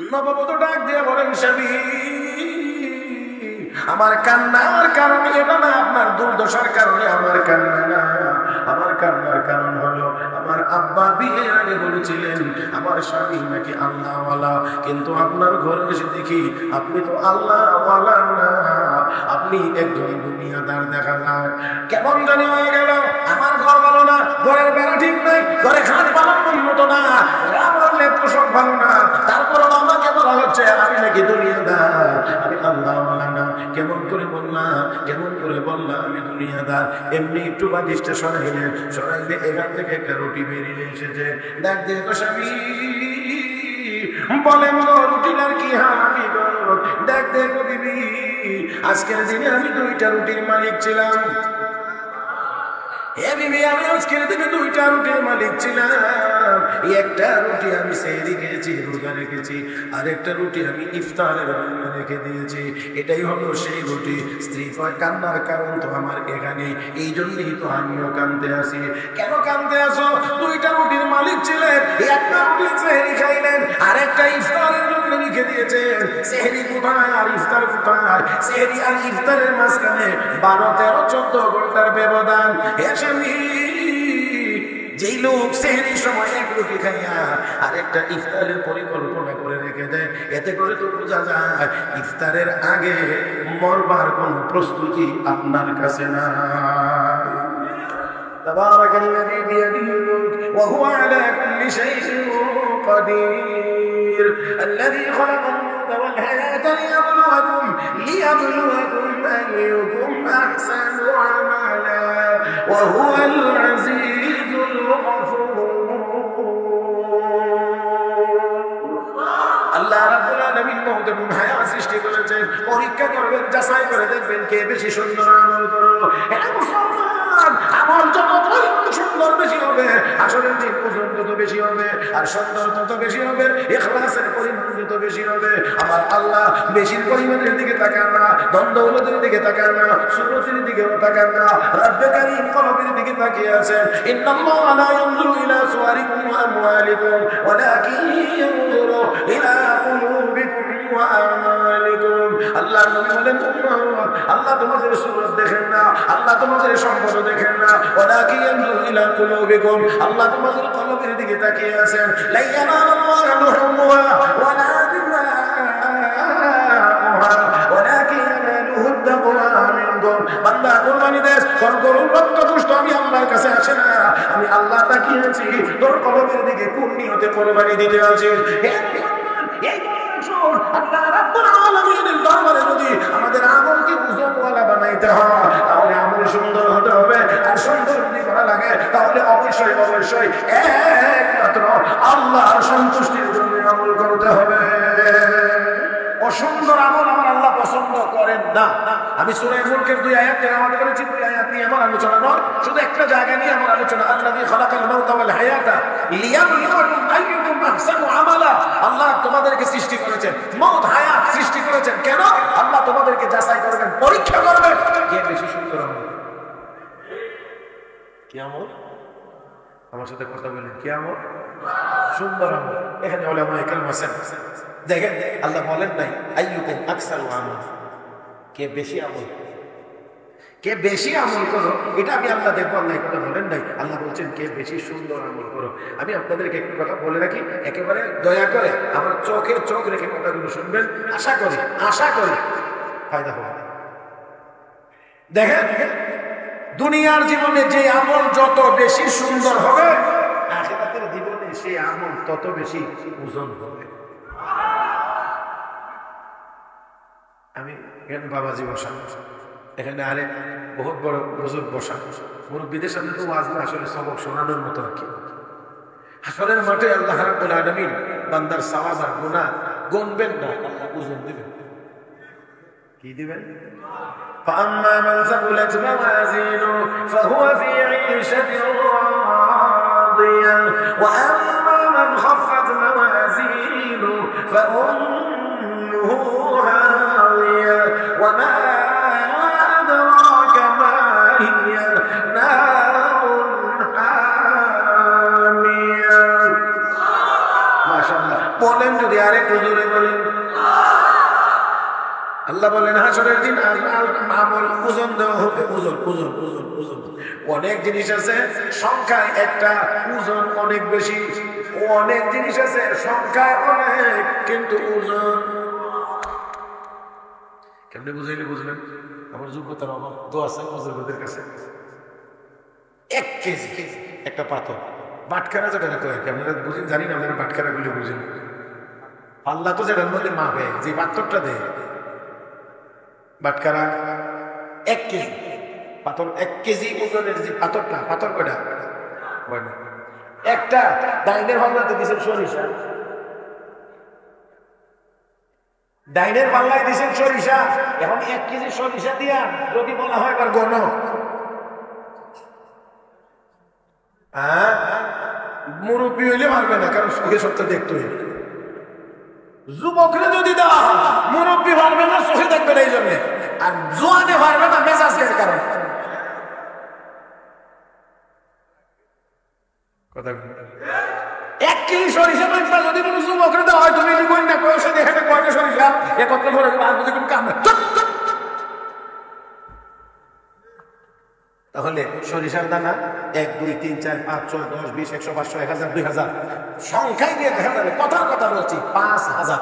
নববধূ ডাক দিয়ে বলেন, স্বামী আমার কান্নার কারণ এটা না, আপনার দুর্দশার কারণে আমার কান্না না। আমার কান্নার কারণ হলো আমার আব্বা বিয়ের আগে বলেছিলেন আমার স্বামী নাকি আল্লাহওয়ালা, কিন্তু আপনার ঘরে এসে দেখি আপনি তো আল্লাহওয়ালা না, আপনি একজন দুনিয়াদার দেখা যায়। কেমন জানি হয়ে গেল, আমার ঘর ভালো না, ঘরের বেড়া ঠিক নাই, ঘরে খাট পালন উন্নত না, আমার পোশাক ভালো না, তারপর আমাকে বলা হচ্ছে আমি নাকি দুনিয়াদার, আমি আল্লাহওয়ালা না। কেমন করে বললাম আমি দুনিয়াদার? এমনি একটু বালিশটা সরাইলে এখান থেকে একটা রুটি বেরিয়ে এসেছে। দেখ দেখো স্বামী, বলেন গো রুটিটার কি হামি গো? দেখ দেখো দিদি, আজকের দিনে আমি 2টা রুটির মালিক ছিলাম। আমি আজকের দিনে 2টা রুটির মালিক ছিলাম। একটা রুটি আমি সেহরি খেয়েছি, রোজা রেখেছি, আর একটা রুটি আমি ইফতারের জন্য রেখে দিয়েছি। এটাই হলো সেই রুটি। স্ত্রী কয় কান্নার কারণ তো আমার এখানে, এই জন্যই তো আমিও কাঁদতে আসি। কেন কাঁদতে আসো? 2টা রুটির মালিক ছিলেন, একটা রুটি সেহরি খাইলেন, আর একটা ইফতারের জন্য রেখে দিয়েছেন। সেহরি কোথায় আর ইফতার কোথায়? সেহরি আর ইফতারের মাঝখানে 12, 13, 14 ঘন্টার ব্যবধান। যেই লোক সেহরির সময় এক রুটি খাইয়া আর একটা ইফতারের পরিকল্পনা করে রেখে দেয়, এতে করে তো বোঝা যায় ইফতারের আগে মরবার কোন প্রস্তুতি আপনার কাছে না। তাবারাকাল্লাযী বিয়াদিহিল মুলক ওয়া হুয়া আলা কুল্লি শাইইন কাদির আল্লাযী খালাকাল মাউতা ওয়াল হায়াতা লিয়াবলুয়াকুম আইয়ুকুম আহসানু আমালা ওয়া হুয়াল আজিজুল আল্লাহ রাব্বুল আলামিন মওত এবং হায়াত সৃষ্টি করেছেন, পরীক্ষা করবেন, যাচাই করে দেখবেন কে বেশি সুন্দর আমল করো। এটা মুসলমান, আমল যত সুন্দর বেশি হবে, আসলের দিন ওজন তত বেশি হবে, আর সুন্দর তত বেশি হবে, ইখলাসের পরিমাণ তত বেশি হবে। আমার আল্লাহ বেশির পরিমাণের দিকে তাকান না, দ্বন্দ্বগুলোর দিকে তাকান না, সুরতির দিকেও তাকান না, রব্বে কারীম কলবের দিকে তাকিয়ে আছেন। ইন্নাল্লাহা লা ইয়ানজুরু ইলা সুওয়ারিকুম ওয়া আমওয়ালিকুম ওয়ালাকিন ইয়ানজুরু ইলা কুলুবিকুম ওয়া আমালিকুম। আল্লাহ নবী বলেন, আল্লাহ তোমাদের সুরত দেখেন না, আল্লাহ তোমাদের সম্পদ দেখেন না, ওয়ালাকিন ইয়ানজুরু ইলা কুলুবিকুম, আল্লাহ তোমাদের কলবের দিকে তাকিয়ে আছেন। লা ইয়ানালুল্লাহু লুহুমুহা ওয়ালা দিমাউহা ওয়ালাকিন ইয়ানালুহু তাকওয়া মিনকুম। বান্দা কুরবানি দেশ, তোর গরুর রক্ত গোশত আমি আল্লাহর কাছে আসে না, আমি আল্লাহ তাকিয়ে আছি তোর কলবের দিকে, কোন নিয়তে কুরবানি দিতে আছিস। আল্লাহ রাব্বুল আলামিনের দরবারে যদি আমাদের আমলকে ওজনওয়ালা বানাইতে হয়, তাহলে আমল সুন্দর হতে হবে। আর সুন্দর যদি করা লাগে তাহলে অবশ্যই একমাত্র আল্লাহর সন্তুষ্টির জন্য আমল করতে হবে। অসুন্দর আমল আমার আল্লাহ পছন্দ করেন না। আমি সূরা মুলকের 2 আয়াত তেলাওয়াত করেছি, 2 আয়াত নিয়ে আমার আলোচনা নয়, শুধু একটা জায়গা নিয়ে আমার আলোচনা। আল্লাযী খালাকাল মাউতা ওয়াল হায়াতা লিয়াবলুয়াকুম আইয়ুকুম আহসানু আমালা। আল্লাহ তোমাদেরকে সৃষ্টি করেছেন, মওত হায়াত সৃষ্টি করেছেন কেন? আল্লাহ তোমাদেরকে যাচাই করবেন, পরীক্ষা করবেন কে বেশি সুন্দর আমল। কি আমল? আমার সাথে কথা বলেন, কি আমল? সুন্দর আমল। এখানে উলামায়ে কেরাম আছেন, দেখেন আল্লাহ বলেন নাই আইয়ুকুম আকসারু আমাল, কে বেশি আমল, কে বেশি আমল করো এটা আমি আল্লাহ দেখবো, আল্লাহ কথা বলেন নাই। আল্লাহ বলছেন কে বেশি সুন্দর আমল করো। আমি আপনাদেরকে একটু কথা বলে রাখি, একেবারে দয়া করে আমার চোখে চোখ রেখে কথাগুলো শুনবেন, আশা করি ফায়দা হবে। দেখেন দুনিয়ার জীবনে যে আমল যত বেশি সুন্দর হবে, আখিরাতের জীবনে সেই আমল তত বেশি ওজন হবে। আমি এখানে বাবাজি বসা, এখানে আরে বহুত বড় বুজুর্গ বসা, মুরব্বীদের সামনে তো ওয়াজ না, আসলে সবক শোনানোর মতো আর কি। হাসরের মাঠে আল্লাহ রাব্বুল আলামিন বান্দার সওয়াব আর গুনাহ গুনবেন না, আল্লাহ ওজন দিবেন। কি দিবেন? فأما من ثقلت موازينه فهو في عيشة راضية وأما من خفت موازينه فأمه هاوية وما أدراك ما هي نار حامية। ما شاء الله বলেন যদি আরেকটু জোরে আল্লাহ বলেন হাসরের দিন আমল ওজন দেওয়া হবে, ওজন ওজন ওজন ওজন। অনেক জিনিস আছে সংখ্যায় একটা, ওজন অনেক বেশি। অনেক জিনিস আছে সংখ্যায় অনেক, কিন্তু ওজন কেমনে বুঝাইলে বুঝলেন? আমার যোগ্যতার অভাব তো আছে বুজুর্গদের কাছে। 1 কেজি একটা পাথর, বাটখারা যেটা কেমন বুঝেন জানি না, আপনারা বাটখারা গুলো বুঝেন। আল্লাহ তো যেটার মধ্যে মাপে, যে পাথরটা দেয় বাটখারা 1 কেজি পাথর, 1 কেজি ওজনের যে পাথরটা, পাথর কয়টা? একটা। ডাইনের বাংলাতে দিয়েছেন সরিষা, ডাইনের বাংলায় দিয়েছেন সরিষা। এখন 1 কেজি সরিষা দিয়া যদি বলা হয় এবার গণ, মুরব্বী হইলে পারবে না, কারণ সঙ্গে সপ্তাহ দেখতে হইবে। যুবকরা যদি দেওয়া হয় মুরব্বী পারবে না, চোখে দেখবে না এই জন্য। আর জোয়ানে পারবে না মেজাজের কারণে। কথা 1 কেজি সরিষা যদি কোনো যুবকরা দেওয়া হয়, তুমি না বয়সে দেখে কয়টা সরিষা একত্র করে কোনো কাম না। তাহলে সরিষার দানা 1 2 3 4 5 6 10 20 100 500 1000 2000 সংখ্যায় নিয়ে দেখা যাবে। কথার কথা বলছি, 5000,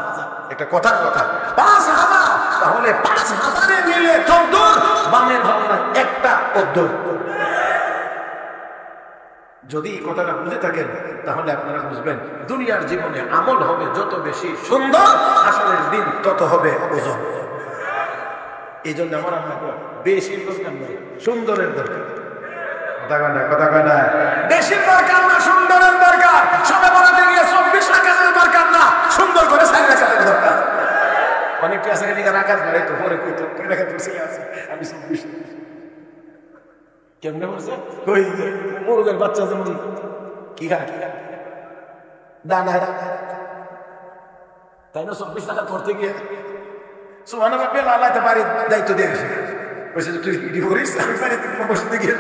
একটা কথার কথা 5000। তাহলে 5000 মিলে 14, বামের ভাবনা একটা পদ্ধতি। যদি এই কথাটা বুঝে থাকেন তাহলে আপনারা বুঝবেন দুনিয়ার জীবনে আমল হবে যত বেশি সুন্দর, হাসরের দিন তত হবে ওজন। এই জন্য আমার বেশির দরকার নয়, সুন্দরের দরকার। কথা কয় না, বেশির দরকার না, সুন্দরের দরকার। সবে বলাতে গিয়ে 24 রাকাতের দরকার না, সুন্দর করে 4 রাকাতের দরকার। অনেকটা আছে এদিকে রাকাত করে তো পরে কইতো কয় রাকাত পড়ছি আছে, আমি 24 কেমনে বলছে কই মুরগের বাচ্চা যেমন কি খায় দানা, তাই না? 24 টাকা করতে গিয়ে সুবহানাল্লাহ বেলা আল্লাহতে বাড়ি দায়িত্ব দিয়ে গেছে, বলছে তুই ইডি করিস, আমি বাড়িতে বসতে গিয়ে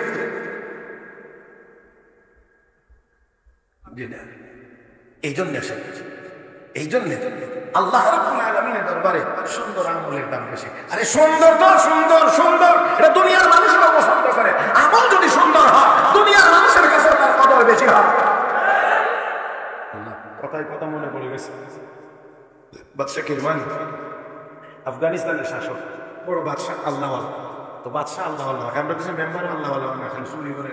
এই জন্য আসে। এই জন্য আল্লাহ রাব্বুল আলামিনের দরবারে সুন্দর আমলের দাম বেশি। আরে সুন্দর তো সুন্দর সুন্দর, এটা দুনিয়ার মানুষরা পছন্দ করে। আমল যদি সুন্দর হয়, দুনিয়ার মানুষের কাছে তার কদর বেশি হয়। কথায় কথা মনে পড়ে গেছে, বাদশা কিরমানি আফগানিস্তানের শাসক, বড় বাদশা আল্লাহ। তো বাদশা আল্লাহ, আমরা কিছু মেম্বার আল্লাহ না, খালি চুরি করে।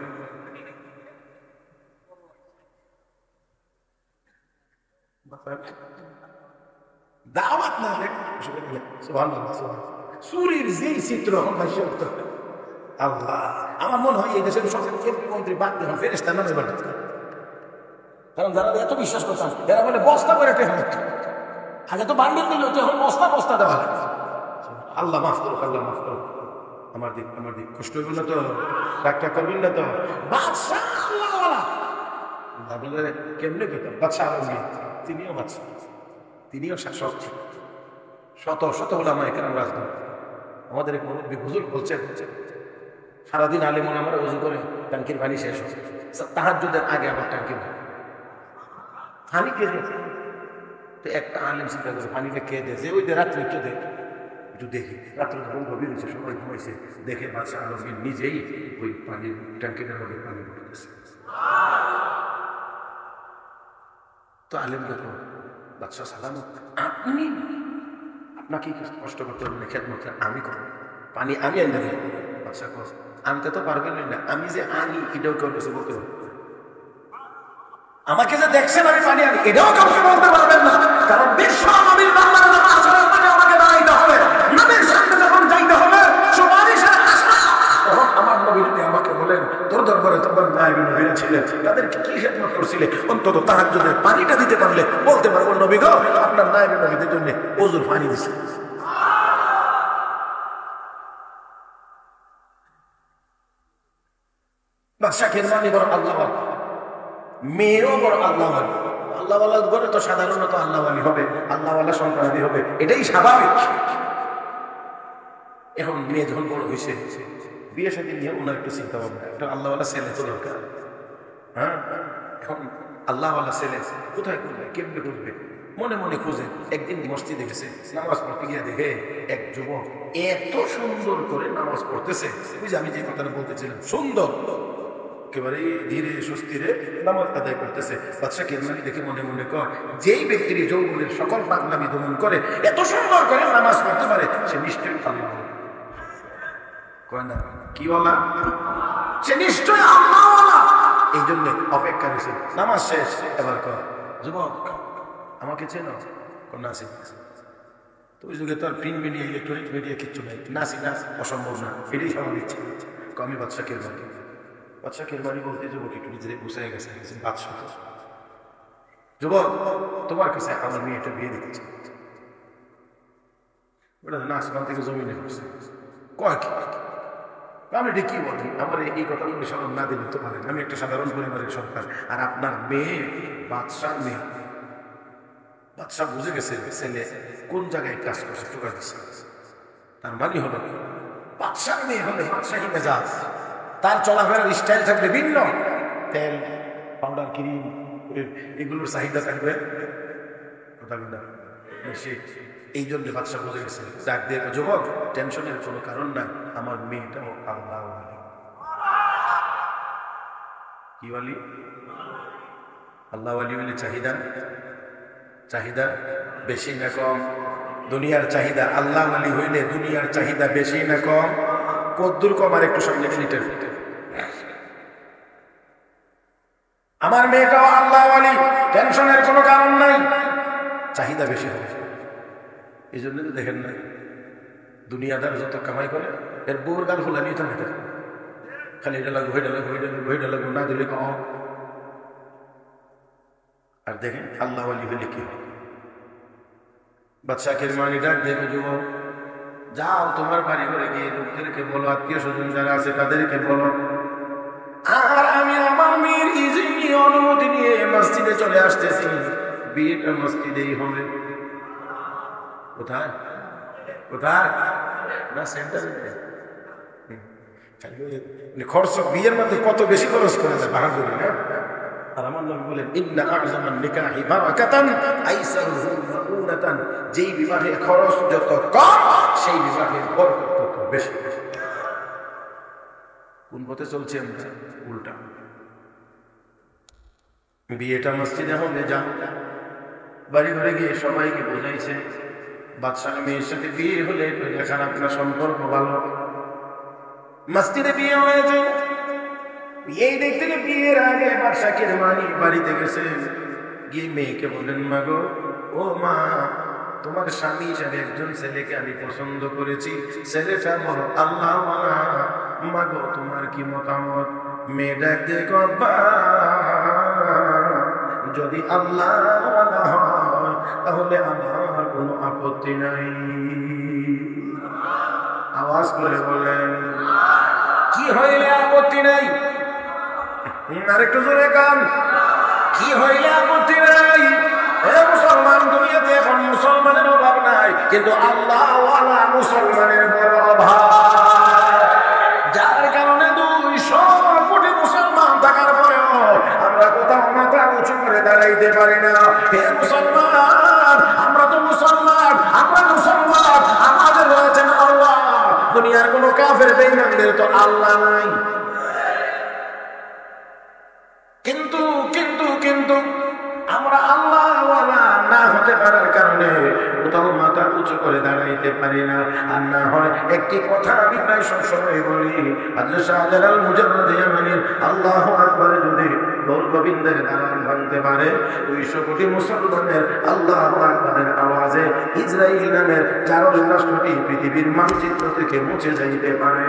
দাওয়াত না চুরির যেই চিত্র আল্লাহ, আমার মনে হয় এই দেশের মন্ত্রী বাদ দেন ফেরেশতা নামে বাদ, কারণ যারা এত বিশ্বাস করতাম এরা বলে বস্তা করে টেহা, আগে তো বান্ডিল দিল, এখন বস্তা বস্তা দেওয়া। আল্লাহ মাফ করুক, আল্লাহ মাফ করুক। আমার দিক কষ্ট হইব না তো, ডাক্তার করবেন না তো। বাদশা আল্লাহওয়ালা কেমনে পেতাম? বাদশা আলমগীর তিনিও বাদশা, তিনিও শাসক ছিলেন। শত শত ওলামা এখানে রাজধানী। আমাদের এক মুরব্বী হুজুর বলছেন সারাদিন আলেম ওলামারা ওযু করে ট্যাঙ্কির পানি শেষ হয়, তাহাজ্জুদের আগে আবার ট্যাঙ্কির পানি কে দিয়েছে? তো একটা আলেম চিন্তা করে পানিটা কে দিয়েছে, ওই যে রাত্রে একটু দেখি, রাত্রে যখন গভীর হয়েছে সবাই ঘুমাইছে, দেখে বাদশা আলমগীর নিজেই ওই পানির ট্যাঙ্কিটার মধ্যে পানি পড়তেছে। তো আলেমকে তো বাদশা সালামত, আপনি আপনাকে কষ্ট করতে হবে না, খেদমত আমি করব, পানি আমি আনি দেব। বাদশা কস আনতে তো পারবেন না, আমি যে আনি এটাও কেউ কিছু বলতে পারবো, আমাকে যে দেখছেন আমি পানি আনি এটাও কাউকে বলতে পারবেন না, কারণ বিশ্ব নবীর বাংলার আসরের পানি আমাকে দাঁড়াইতে হবে, নবীর সামনে যখন যাইতে হবে সুপারিশের আশা। তখন আমার নবী যদি আমাকে বলেন তোর দরবারে তোমার নায়েবে নবীরা ছিলেন, তাদেরকে কি খেদমত করছিলে, অন্তত তাহাজ্জুদের পানিটা দিতে পারলে বলতে পারবো নবী গো আপনার নায়েবে নবীদের জন্য ওযুর পানি দিছে। বাদশা কিরমানি বড় আল্লাহওয়ালা, মেয়েও বড় আল্লাহওয়ালা। আল্লাহওয়ালা ঘরে তো সাধারণত আল্লাহওয়ালি হবে, আল্লাহওয়ালা সন্তানাদি হবে, এটাই স্বাভাবিক। এখন মেয়ে যখন বড় হয়েছে, বিয়ে সাথে নিয়ে ওনার একটু চিন্তা ভাবনা, একটা আল্লাহওয়ালা ছেলে তো দরকার। হ্যাঁ, এখন আল্লাহওয়ালা ছেলে কোথায় করবে, কেমনে করবে? মনে মনে খুঁজে একদিন মসজিদে গেছে, নামাজ পড়তে গিয়ে দেখে এক যুবক এত সুন্দর করে নামাজ পড়তেছে। ওই যে আমি যে কথাটা বলতেছিলাম, সুন্দর একেবারে ধীরে সুস্থিরে নামাজ আদায় করতেছে। বাদশাহ কিরমানি দেখে মনে মনে কয়, যেই ব্যক্তির যৌবনের সকল পাগলামি দমন করে এত সুন্দর করে নামাজ পড়তে পারে, সে নিশ্চয়ই আল্লাহ। কয় না কি বলা, সে নিশ্চয়ই আল্লাহওয়ালা। এই জন্য অপেক্ষা করেছে। নামাজ শেষ, এবার কয়, যুবক আমাকে চেনো? নাসি। তো ওই যুগে তো আর প্রিন্ট মিডিয়া, ইলেকট্রনিক মিডিয়া কিচ্ছু নাই, নাসি না, অসম্ভব না, এটাই স্বাভাবিক ইচ্ছা। আমি বাদশাহ কিরমানি। বাদশাহ কিরমানি বলতে যুবক একটু নিজের গুছাই গেছে, বাদশাহ যুবক তোমার কাছে আমার মেয়েটা বিয়ে দিতে চাই। ওটা না আসমান থেকে জমিনে করছে। কয় কি আমি এটা কি বলি, আমার এই কথাগুলি স্মরণ না দিলে তো পারেন, আমি একটা সাধারণ পরিবারের সন্তান, আর আপনার মেয়ে বাদশাহ মেয়ে। বাদশাহ বুঝে গেছে ছেলে কোন জায়গায় কাজ করছে, টোকা দিচ্ছে। তার মানে হলো বাদশাহ মেয়ে হলে বাদশাহী মেজাজ, তার চলাফেরার স্টাইল থাকবে ভিন্ন, তেল পাউডার ক্রিম এগুলোর চাহিদা থাকবে। এই জন্য বাদশাহ বুঝে গেছে, ডাক দিয়ে যুবক টেনশনের কোনো কারণ না, আমার মেয়েটাও আল্লাহ কি বলি, আল্লাহ আলী বলে চাহিদা চাহিদা বেশি না কম? দুনিয়ার চাহিদা আল্লাহ আলী হইলে দুনিয়ার চাহিদা বেশি না কম? কদ্দুর কম? আর একটু সামনে মিনিটের ভিতরে আমার মেয়েটাও আল্লাহ আলী, টেনশনের কোনো কারণ নাই, চাহিদা বেশি হবে। এই জন্য তো দেখেন না দুনিয়াদার যত কামাই করে এর বউর গাল ফুলানি তো না, খালি এটা লাগবে ওইটা লাগবে ওইটা লাগবে ওইটা লাগবে, না দিলে কম। আর দেখেন আল্লাহ আলী হইলে কি হয়। বাদশাহ কিরমানি ডাক দেখে যুবক যাও তোমার বাড়ি ঘরে গিয়ে লোকদেরকে বলো, আত্মীয় স্বজন যারা আছে তাদেরকে বলো, আর আমি আমার মেয়ের ইজি নিয়ে অনুমতি নিয়ে মসজিদে চলে আসতেছি, বিয়েটা মসজিদেই হবে। কোথায় কোথায় না সেন্টারে খরচ, বিয়ের মধ্যে কত বেশি খরচ করে যায় বাহাদুরি না। আর আমার নবী বলেন ইন্না আ'যামান নিকাহি বারাকাতান আইসারুহু মাউনাতান, যেই বিবাহে খরচ যত কম সেই বিবাহের বরকত তত বেশি। কোন পথে চলছে আমরা? উল্টা। বিয়েটা মসজিদে হবে, যাও বাড়ি ঘরে গিয়ে সবাইকে বোঝাইছে বাদশাহ মেয়ের সাথে বিয়ে হলে খারাপ না, সম্পর্ক ভালো। মসজিদে বিয়ে হয়েছে, এই দেখতে বিয়ের আগে বাদশাহ কিরমানি বাড়িতে গেছে, গিয়ে মেয়েকে বলেন মা গো, ও মা তোমার স্বামী হিসাবে একজন ছেলেকে আমি পছন্দ করেছি, ছেলেটা বড় আল্লাহওয়ালা, মা গো তোমার কি মতামত? মেয়ে ডাক দিয়ে আব্বা যদি আল্লাহওয়ালা হয় তাহলে আমার কোনো আপত্তি নাই। আওয়াজ করে বলেন কি হইলে আপত্তি নাই? আর একটু জোরে কান, কি হইলে আপত্তি নাই? মুসলমান দুনিয়াতে এখন মুসলমানের অভাব নাই, কিন্তু আল্লাহওয়ালা মুসলমানের বড় অভাব। যার কারণে 200 কোটি মুসলমান থাকার পরেও আমরা কোথাও মাথা উঁচু করে দাঁড়াইতে পারি না। হে মুসলমান, আমরা তো মুসলমান, আমরা মুসলমান, আমাদের রয়েছেন আল্লাহ। দুনিয়ার কোন কাফের বেঈমানদের তো আল্লাহ নাই। কিন্তু কিন্তু কিন্তু আমরা আল্লাহওয়ালা না হতে পারার কারণে কোথাও মাথা উঁচু করে দাঁড়াইতে পারি না। আর না হয় একটি কথা আমি প্রায় সবসময় বলি, হযরত শাহজালাল মুজাদ্দিদ ইয়ামানির আল্লাহু আকবার যদি গৌর গোবিন্দের দালান ভাঙতে পারে, 200 কোটি মুসলমানের আল্লাহু আকবারের আওয়াজে ইসরাইল নামের 4 রাষ্ট্রটি পৃথিবীর মানচিত্র থেকে মুছে যাইতে পারে।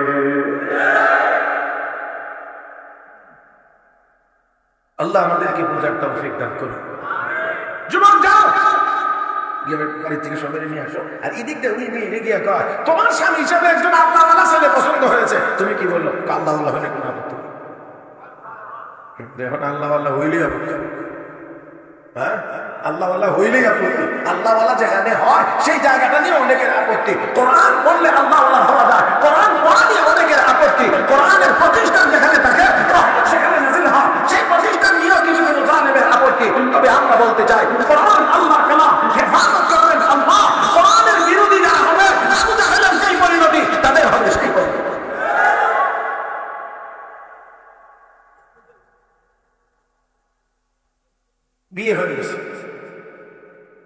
আল্লাহ আমাদেরকে বুঝার তৌফিক দান করুন। যুবক যাও বাড়ি থেকে সবাই নিয়ে আসো, আর এদিকটা উনি মেয়ে গিয়ে কয় তোমার স্বামী হিসাবে একজন আল্লাহওয়ালা ছেলে পছন্দ হয়েছে, তুমি কি বললো? আল্লাহওয়ালা হলে কোনো আপত্তি? এখন আল্লাহওয়ালা হইলেই আপত্তি। হ্যাঁ, আল্লাহওয়ালা হইলেই আপত্তি। আল্লাহওয়ালা যেখানে হয় সেই জায়গাটা নিয়ে অনেকের আপত্তি। কোরআন বললে আল্লাহওয়ালা হওয়া যায়, কোরআন পড়া নিয়ে অনেকের আপত্তি। কোরআনের প্রতিষ্ঠান যেখানে থাকে সেখানে নাযিল হয়, সেই প্রতিষ্ঠান নিয়েও কিছু জালেমের আপত্তি। তবে আমরা বলতে চাই কোরআন আল্লাহর কালাম,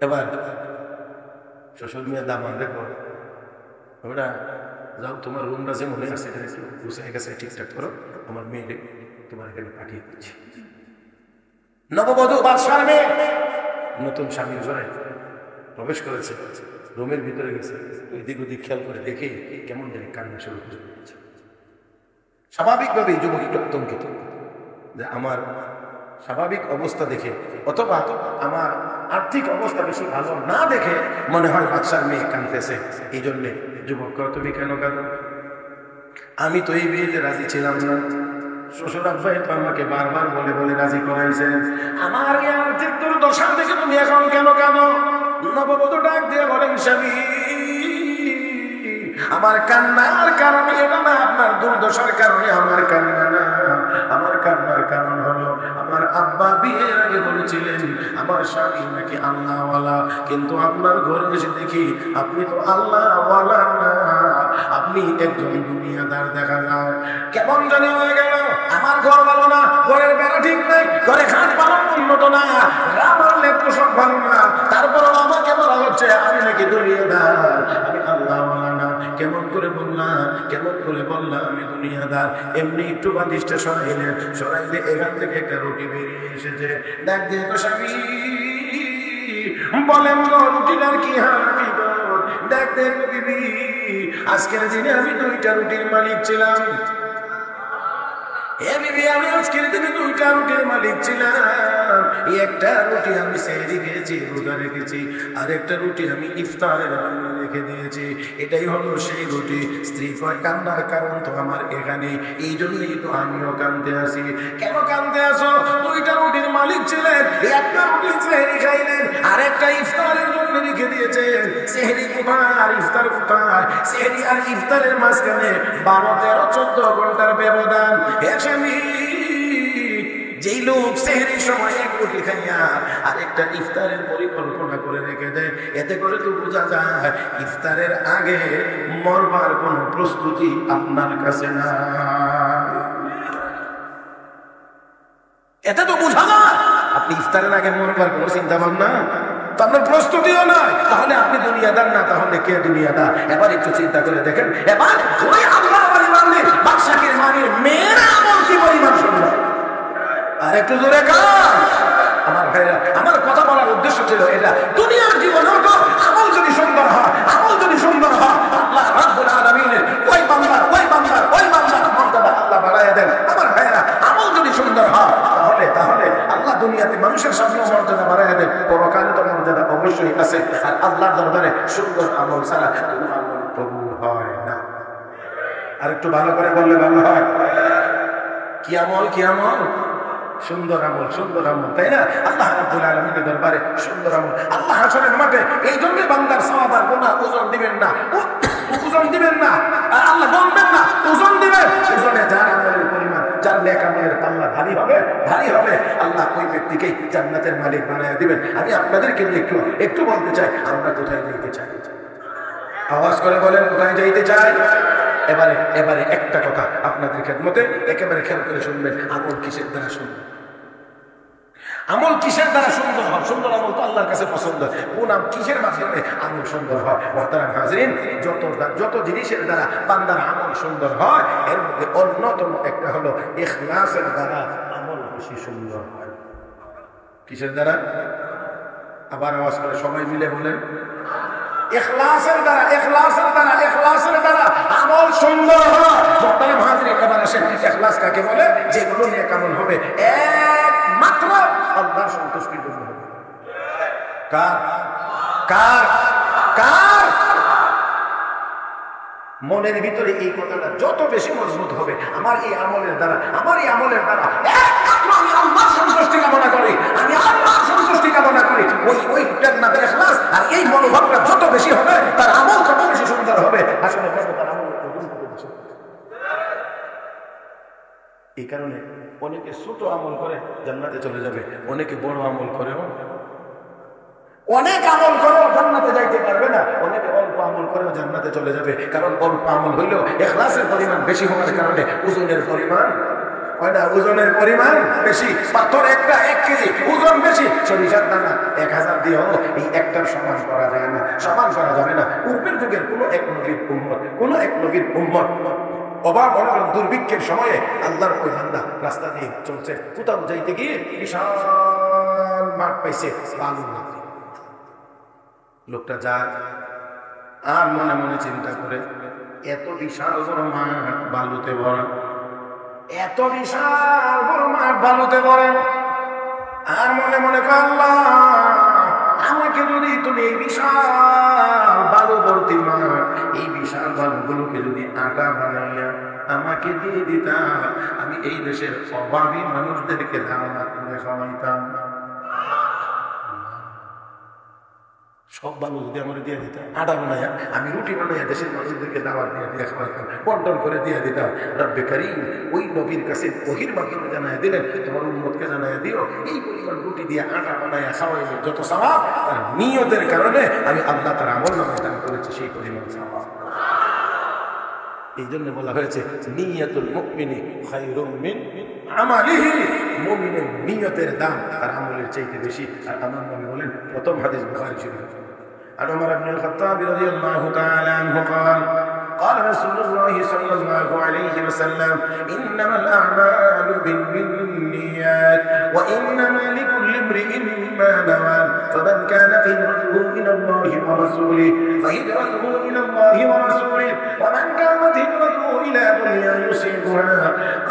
এবার শ্বশুর মেয়ে দামান দেখো ওরা যাও তোমার রুমটা যে মনে আছে গুছিয়ে গেছে ঠিকঠাক করো, আমার মেয়ে তোমার এখানে পাঠিয়ে দিচ্ছি। নববধূ বাদশার মেয়ে নতুন স্বামীর ঘরে প্রবেশ করেছে, রুমের ভিতরে গেছে, এদিক ওদিক খেয়াল করে দেখে কেমন জানি কান্না শুরু করে দিয়েছে। স্বাভাবিকভাবেই যুবক একটু আতঙ্কিত যে আমার স্বাভাবিক অবস্থা দেখে অথবা আমার আর্থিক অবস্থা বেশি ভালো না দেখে মনে হয় বাদশার মেয়ে কাঁদতেছে। এই জন্যে যুবক, তুমি কেন কাঁদো? আমি তো এই বিয়েতে রাজি ছিলাম না, শ্বশুর আব্বাই তো আমাকে বারবার বলে বলে রাজি করাইছেন, আমার এই আর্থিক দুর্দশা দেখে তুমি এখন কেন কাঁদো? নববধূ ডাক দিয়ে বলেন, স্বামী আমার কান্নার কারণ এটা না, আপনার দুর্দশার কারণে আমার কান্না না, আমার কান্নার কারণ হলো আমার আব্বা বিয়ের আগে বলেছিলেন আমার স্বামী নাকি আল্লাহওয়ালা, কিন্তু আপনার ঘরে এসে দেখি আপনি তো আল্লাহওয়ালা না, আপনি একজন দুনিয়াদার দেখা যায়। কেমন জানি হয়ে গেল, আমার ঘর ভালো না, ঘরের বেড়া ঠিক নাই, ঘরে খাট ভালো উন্নত না, আমার লেপ সব ভালো না, তারপরও আমাকে বলা হচ্ছে আমি নাকি দুনিয়াদার, আমি আল্লাহওয়ালা না। কেমন করে বললাম, কেমন করে বললাম আমি দুনিয়াদার? এমনি একটু বালিশটা সরাইলেন, সরাইলে এখান থেকে একটা রুটি বেরিয়ে এসেছে। ডাক দিয়ে তো স্বামী বলেন গো রুটিটার কি হাল? ডাক দিয়ে বিবি আজকের দিনে আমি 2টা রুটির মালিক ছিলাম। আমি আজকের দিনে 2টা রুটির মালিক ছিলাম। একটা রুটি আমি সেহরি খেয়েছি, রোজা রেখেছি, আর একটা রুটি আমি ইফতারের জন্য রেখে দিয়েছি। এটাই হলো সেই রুটি। স্ত্রী কয় কান্নার কারণ তো আমার এখানে, এই জন্যই তো আমিও কাঁদতে আসি। কেন কাঁদতে আসো? 2টা রুটির মালিক ছিলেন, একটা রুটি সেহরি খাইলেন, আর একটা ইফতারের জন্য রেখে দিয়েছেন। সেহরি কোথায় আর ইফতার কোথায়? সেহরি আর ইফতারের মাঝখানে 12, 13, 14 ঘন্টার ব্যবধান। যেই লোক সেহরির সময় এক রুটি খাইয়া আর একটা ইফতারের পরিকল্পনা করে রেখে দেয়, এতে করে তো বোঝা যায় ইফতারের আগে মরবার কোন প্রস্তুতি আপনার কাছে না। এতে তো বোঝা যায় আপনি ইফতারের আগে মরবার কোন চিন্তা ভাবনা, তো আপনার প্রস্তুতিও নয়। তাহলে আপনি দুনিয়াদার না, তাহলে কে দুনিয়াদার? এবার একটু চিন্তা করে দেখেন, এবার ওই আল্লাহ পরিমাণের বাদশাহের মানের মেয়েরা আমল কি পরিমাণ সুন্দর। আর একটু জোরে কান আমার ভাইরা। আমার কথা বলার উদ্দেশ্য ছিল এটা, দুনিয়ার জীবনেও তো আমল যদি সুন্দর হয়, আমল যদি সুন্দর হয়, আল্লাহ রাব্বুল আলামিনের ওই বান্দার মর্যাদা আল্লাহ বাড়ায় দেন। আমার ভাইরা, আমল যদি সুন্দর হয় তাহলে আল্লাহ দুনিয়াতে মানুষের সামনে মর্যাদা বাড়ায় দেন, পরকালে তো মর্যাদা অবশ্যই আছে। আর আল্লাহর দরবারে সুন্দর আমল ছাড়া কোনো আমল কবুল হয় না। আর একটু ভালো করে বললে ভালো হয়। কি আমল? কি আমল? সুন্দর আমল, সুন্দর আমল, তাই না? আল্লাহ রাব্বুল আলামিনের দরবারে সুন্দর আমল। আল্লাহ হাসরের মাঠে এই জন্য বান্দার সওয়াব আর গুনাহ ওজন দিবেন না, ওজন দিবেন না, আল্লাহ গণবেন না, ওজন দিবেন। ওজনে যার আমলের পরিমাণ, যার নেক আমলের পাল্লা ভারী হবে, আল্লাহ ওই ব্যক্তিকে জান্নাতের মালিক বানায় দিবেন। আমি আপনাদেরকে একটু বলতে চাই, আমরা কোথায় যেতে চাই? আওয়াজ করে বলেন, কোথায় যাইতে চাই? এবারে একটা কথা আপনাদের খেদমতে একেবারে খেয়াল করে শুনবেন। আমল কিসের দ্বারা সুন্দর? আমল কিসের দ্বারা সুন্দর হয়? সুন্দর আমল তো আল্লাহর কাছে পছন্দ। কোন কিসের মাধ্যমে আমল সুন্দর হয়? মুহতারাম হাজিরিন, যত জিনিসের দ্বারা বান্দার আমল সুন্দর হয়, এর মধ্যে অন্যতম একটা হলো ইখলাসের দ্বারা আমল বেশি সুন্দর হয়। কিসের দ্বারা? আবার আওয়াজ করে সবাই মিলে বলেন, ইখলাসের দ্বারা আমল সুন্দর হয়। মুহতারাম হাজিরিন, এবার আসেন, ইখলাস কাকে বলে? যেগুলো নেক আমল হবে একমাত্র আল্লাহর সন্তুষ্টির জন্য হবে। কার মনের ভিতরে এই কথাটা যত বেশি মজবুত হবে, আমার এই আমলের দ্বারা একমাত্র আমি আল্লাহর সন্তুষ্টি কামনা করি, ওই জান্নাতের ইখলাস আর এই মনোভাবটা যত বেশি হবে, তার আমল তত বেশি সুন্দর হবে। আসলে তার আমল এই কারণে অনেকে ছোট আমল করে জান্নাতে চলে যাবে, অনেকে বড় আমল করেও জান্নাতে যাইতে পারবে না, অনেকে অল্প আমল করেও জান্নাতে চলে যাবে। কারণ অল্প আমল হইলেও ইখলাসের পরিমাণ বেশি হওয়ার কারণে ওজনের পরিমাণ কয়টা ওজনের পরিমাণ বেশি, পাথর একটা 1 কেজি ওজন বেশি, সরিষার দানা 1000 দিয়েও এই একটার সমান করা যায় না, সমান করা যাবে না। পূর্বের যুগের কোন এক নবীর উম্মত অভাব অনটন দুর্ভিক্ষের সময়ে আল্লাহর ওই বান্দা রাস্তা দিয়ে চলছে, কোথাও যাইতে গিয়ে বিশাল মাঠ পাইছে, বালু না, লোকটা যায় আর মনে মনে চিন্তা করে এত বিশাল বড় মাঠ বালুতে ভরা, এত বিশাল বড় মাঠ বালুতে ভরা, আর মনে মনে আল্লাহ আমাকে যদি তুমি এই বিশাল বালু ভর্তি মাঠ, এই বিশাল বালুগুলোকে যদি আটা বানাইয়া আমাকে দিয়ে দিতা, আমি এই দেশের অভাবী মানুষদেরকে দাওয়াত করে খাওয়াইতাম। সব বালু যদি আমার দিয়ে দিতাম, আটা বানাইয়া আমি রুটি বানাইয়া দেশের মানুষদেরকে দাওয়াত দিয়ে খাওয়াইতাম, বন্টন করে দিয়ে দিতাম। রব্বে কারীম ওই নবীর কাছে ওহীর মাধ্যমে জানাইয়া দিলেন, তোমার উম্মতকে জানাইয়া দিও এই পরিমাণ রুটি দিয়ে আটা বানাইয়া খাওয়াইলে যত সওয়াব, তার নিয়তের কারণে আমি আল্লাহ তার আমলনামায় দান করেছি সেই পরিমাণ সওয়াব। এই জন্য বলা হয়েছে নিয়াতুল মুমিনি খায়রুম মিন আমালিহি, মুমিনের নিয়তের দাম তার আমলের চাইতে বেশি। আর আমার নবী বলেন, প্রথম হাদিস বুখারী শরীফ, عن عمر بن الخطاب رضي الله تعالى عنه قال قال رسول الله صلى الله عليه وسلم إنما الأعمال بالنيات وإنما لكل امرئ ما نوى فمن كانت هجرته إلى الله ورسوله فهجرته إلى الله ورسوله ومن كانت هجرته إلى دنيا يصيبها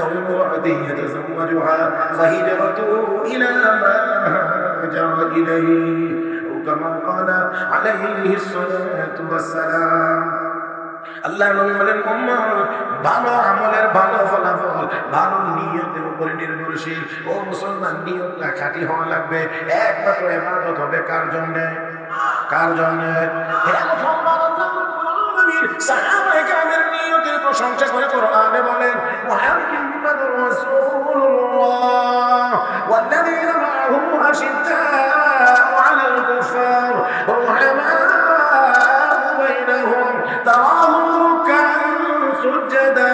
أو امرأة يتزوجها فهجرته إلى ما هاجر إليه كما قال عليه الصلاة والسلام। আল্লাহ নবী বলেন, ভালো আমলের ভালো ফলাফল ভালো নিয়তের উপরে নির্ভরশীল। ও মুসলমান, নিয়তটা খাঁটি হওয়া লাগবে। একমাত্র ইবাদত হবে কার জন্য? কার জন্য? সাহাবায়ে কেরামের নিয়তের প্রশংসা করে কোরআনে বলেন, মুহাম্মাদুর রাসূলুল্লাহ ওয়াল্লাযীনা মা'আহু আশিদ্দাউ আলাল কুফার রুহামাউ বাইনাহুম তারাহুম রুকআন সুজদা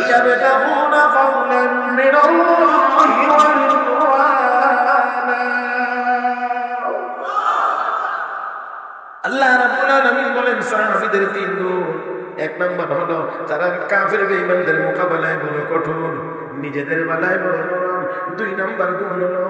ইয়াবতাগুনা ফাদলান মিনাল্লাহি ওয়া রিদওয়ানা। আল্লাহ রাব্বুল আলামিন বলেন, সাহাবীদের 3 গুণ। 1 নম্বর হলো তারা কাফের বেঈমানদের মোকাবেলায় বড় কঠোর, নিজেদের বেলায় বড় নরম। 2 নম্বর গুণ হলো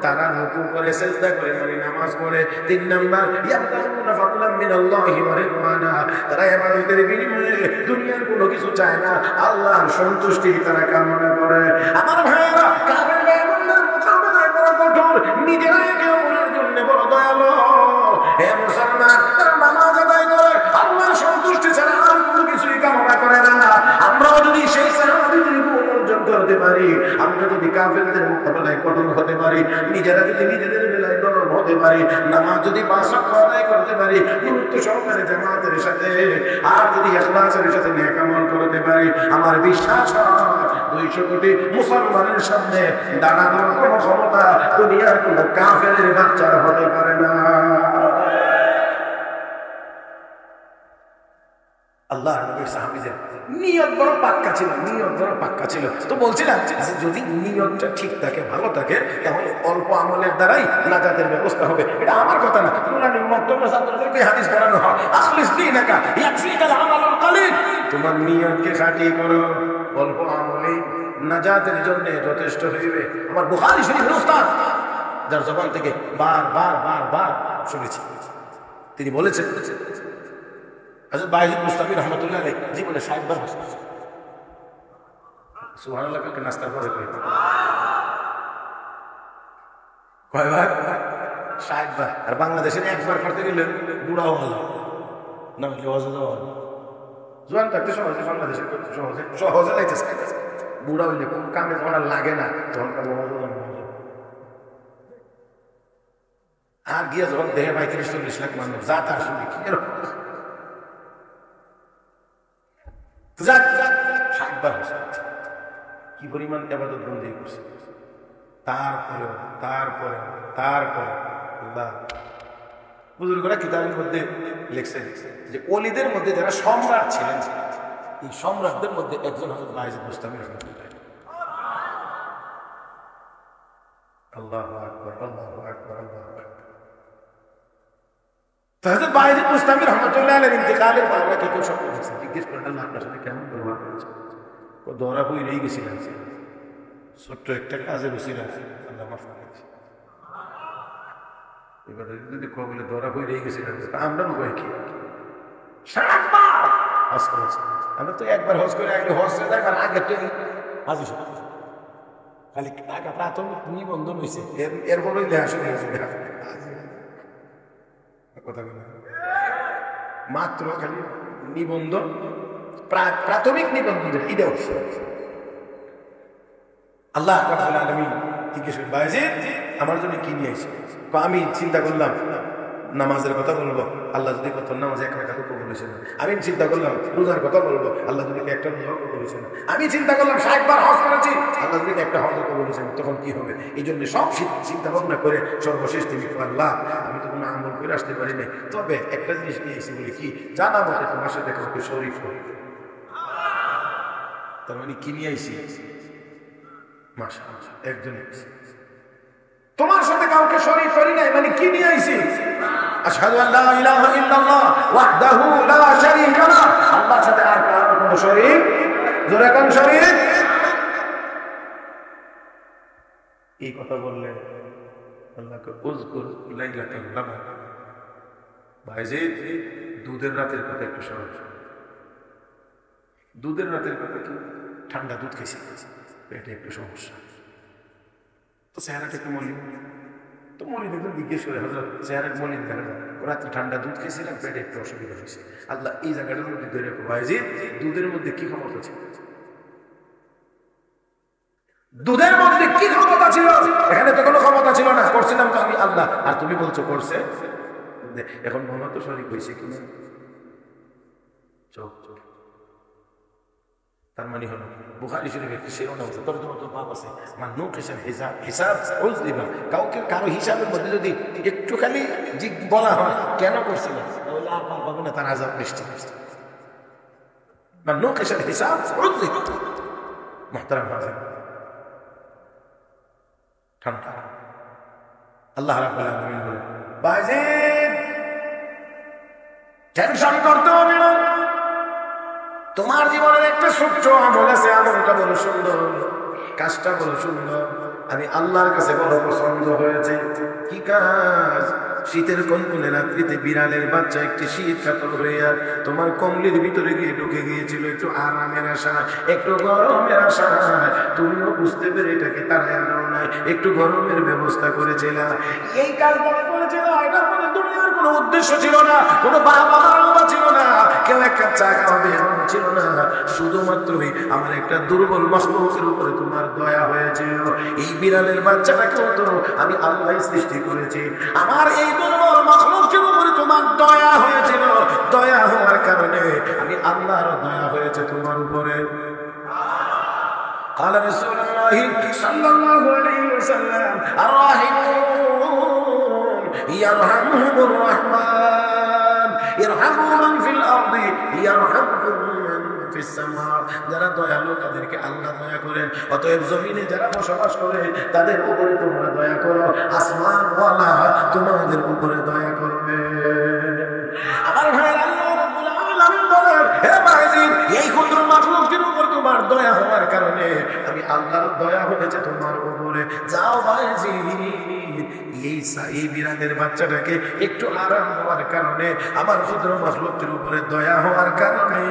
তারা রুকু করে সিজদা করে মানে নামাজ পড়ে। 3 নম্বর ইয়াবতাগুনা ফাদলান মিনাল্লাহি ওয়া রিদওয়ানা, তারা ইবাদতের বিনিময়ে দুনিয়ার কোনো কিছু চায় না, আল্লাহর সন্তুষ্টি তারা কামনা করে। আমার ভাইরা, কাফের বেঈমানদের মোকাবেলায় বড় কঠোর, নিজেরা একে অপরের জন্য বড় দয়ালু। হে মুসলমান, তারা নামাজ আদায় করে আল্লাহর সন্তুষ্টি ছাড়া আর কোনো কিছুই কামনা করে না। আমরাও যদি সেই সাহাবীদের গুণ অর্জন করতে পারি, আমরা যদি কাফেরদের মোকাবেলায় কঠোর হতে পারি, নিজেরা যদি নিজেদের বেলায় নরম হতে পারি, নামাজ যদি 5 ওয়াক্ত আদায় করতে পারি গুরুত্ব সহকারে জামাতের সাথে, আর যদি ইখলাসের সাথে নেক আমল করতে পারি, আমার বিশ্বাস 200 কোটি মুসলমানের সামনে দাঁড়ানোর কোনো ক্ষমতা দুনিয়ার কোনো কাফেরের বাচ্চার হতে পারে না। আল্লাহ নবীর সাহাবীদের নিয়ত বড় পাক্কা ছিল, নিয়ত বড় পাক্কা ছিল। তো বলছিলাম যদি নিয়তটা ঠিক থাকে, ভালো থাকে, তাহলে অল্প আমলের দ্বারাই নাজাতের ব্যবস্থা হবে। এটা আমার কথা না, কুরআন মক্তবের ছাত্রদেরকে হাদিস পড়ানো হয়, আখলিস দীনাকা ইয়াকফিকাল আমালুল কলিল। তোমার নিয়তকে খাঁটি করো, অল্প আমলেই নাজাতের জন্য যথেষ্ট হইবে। আমার বুখারী শরীফের উস্তাদ, যার জবান থেকে বার শুনেছি, তিনি বলেছেন, হযরত বায়জিদ মুস্তাফি রহমাতুল্লাহ আলাইহি জীবনে 60 বার বসে। সুবহানাল্লাহ, কালকে নাস্তার পরে কয়বার? 60 বার। আর বাংলাদেশের একবার করতে গেলে বুড়াও হলো না, জোয়ান থাকতে সহজে বাংলাদেশে সহজে লাইতেছে, বুড়া হইলে কোন কামে যখন লাগে না তখন আর গিয়ে যখন দেহে 35-40 লাখ মানুষ যা তার শুনি কি এরকম 60 বার কি পরিমাণ ইবাদত বন্দি করছে। তারপরে বুজুর্গরা কিতাবের মধ্যে লিখছেন যে ওলিদের মধ্যে যারা সম্রাট ছিলেন, এই সম্রাটদের মধ্যে একজন হযরত বায়জিদ বুস্তামি রাহমাতুল্লাহ। আল্লাহু আকবার, আল্লাহু আকবার, আল্লাহু আকবার। হযরত বায়েজিদ বুস্তামি রাহমাতুল্লাহ আলাইহির ইন্তেকালের পর আমরা কি কেউ স্বপ্ন দেখছি? জিজ্ঞেস করেন আল্লাহ আপনার সাথে কেমন ব্যবহার করেছে? ও দৌড়া হয়ে রয়ে গেছিলেন, ছোট্ট একটা কাজে বসিলেন, আল্লাহ মাফ করে দিয়েছে। এবারে যদি কবলে দৌড়া হয়ে রয়ে গেছিলেন, আমরা নয় কি হজ করেছি? আমরা তো একবার হজ করে আগে হজ একবার আগে তো হাজির খালি টাকা প্রাথমিক নিবন্ধন হয়েছে, এরপরই লেহাসুন কথা বলে মাত্র খালি নিবন্ধন, প্রাথমিক নিবন্ধন এটা হচ্ছে। আল্লাহ রাব্বুল আলামিন জিজ্ঞেস করেন বায়েজিদ আমার জন্য কি নিয়ে আসছে? আমি চিন্তা করলাম নামাজের কথা বলবো, আল্লাহ যদি কত নামাজে এক রাকাত কবুল হয়েছে না। আমি চিন্তা করলাম রোজার কথা বলবো, আল্লাহ যদি একটা রোজা কবুল হয়েছে না। আমি চিন্তা করলাম 60 বার হজ করেছি, আল্লাহ যদি একটা হজ কবুল হয়েছে না, তখন কি হবে? এই জন্য সব চিন্তা ভাবনা করে সর্বশেষ তুমি আল্লাহ আমি তো কোনো আমল করে আসতে পারি না, তবে একটা জিনিস নিয়ে এসেছি বলি কি জানা মতে তোমার সাথে কাউকে শরীক হবে। তার মানে কি নিয়ে আইসি? মাশাআল্লাহ একজন তোমার সাথে কাউকে শরীক করি নাই, মানে কি নিয়ে আইসি? আশহাদু আল্লা ইলাহা ইল্লাল্লাহ ওয়াহদাহু লা শারীকা লাহ, আল্লাহর সাথে আর কারো কোনো শরীক, জোরে কোন শরীক? এই কথা বললেন আল্লাহকে উযকুর লাইলাতাল লাবান। বায়েজিদ দুধের রাতের কথা একটু শোনো। দুধের রাতের কথা কি? ঠান্ডা দুধ খেয়েছি, পেটে একটু সমস্যা, তো চেহারাটা একটু মলিন, তো মলিন একদম জিজ্ঞেস করে হযরত চেহারা মলিন কেন? রাত্রে ঠান্ডা দুধ খেয়েছিলাম, পেটে একটু অসুবিধা হয়েছে। আল্লাহ এই জায়গাটার মধ্যে ধরে রাখো বায়েজিদ দুধের মধ্যে কি ক্ষমতা ছিল? দুধের মধ্যে কি ক্ষমতা ছিল? এখানে তো কোনো ক্ষমতা ছিল না, করছিলাম তো আমি আল্লাহ, আর তুমি বলছো করছে। এখন মনে তো শরীক হয়েছে কিনা? চোখ তার মানে হলো বুখারী শরীফে একটি শিরোনাম আছে, তরজমাতুল বাব আছে, মান্নুক হিসাব হিসাব উযলিবা। কাউকে কারো হিসাবের মধ্যে যদি একটু খালি বলা হয় কেন করছিলেন, তাহলে আপনার পাবে না তার আযাব নিশ্চিত। মান্নুক হিসাব উযলিবা। মুহতারাম হাজির ঠান্ডা আল্লাহ রাব্বুল আলামিন বলেন বায়েজিদ টেনশন করতে হবে না, তোমার জীবনের একটা ছোট্ট আমল আছে, আমলটা বড় সুন্দর, কাজটা বড় সুন্দর, আমি আল্লাহর কাছে বড় পছন্দ হয়েছে। কি কাজ? শীতের কনকনে রাত্রিতে বিড়ালের বাচ্চা একটি শীত কাতর হইয়া তোমার কমলির ভিতরে গিয়ে ঢুকে গিয়েছিল, একটু আরামের আশা, একটু গরমের আশা, তুমিও বুঝতে পেরে এটাকে তাড়ায় আনাও নাই, একটু গরমের ব্যবস্থা করেছিলা। এই কাজটা করেছিল, এটার মধ্যে দুনিয়ার কোনো উদ্দেশ্য ছিল না, কোনো বাবা মা ছিল না, কেউ একটা চা খাওয়াবে এমন ছিল না, শুধুমাত্রই আমার একটা দুর্বল মাখলুকের উপরে তোমার দয়া হয়েছিল। এই বিড়ালের বাচ্চাটাকেও তো আমি আল্লাহ সৃষ্টি করেছি, আমার এই দুর্বল মাখলুকের উপরে তোমার দয়া হয়েছিল, দয়া হওয়ার কারণে আমি আল্লাহর দয়া হয়েছে তোমার উপরে। قال رسول الله صلى الله عليه وسلم الراحمون يرحمهم الرحمن يرحموا من في الأرض يرحمكم من في السماء। যারা দয়ালু তাদেরকে আল্লাহ দয়া করেন, অতএব জমিনে যারা বসবাস করে তাদের উপরে তোমরা দয়া করো, আসমানওয়ালা তোমাদের উপরে দয়া করবে। আমার ভাই আল্লাহ রাব্বুল আলামিন বলেন হে বায়েজিদ এই ক্ষুদ্র মাখলুকের উপর তোমার দয়া হওয়ার কারণে আমি আল্লাহর দয়া হয়েছে তোমার উপরে। যাও বায়েজিদ এই বিড়ালের বাচ্চাটাকে একটু আরাম হওয়ার কারণে, আমার ক্ষুদ্র মাখলুকের উপরে দয়া হওয়ার কারণে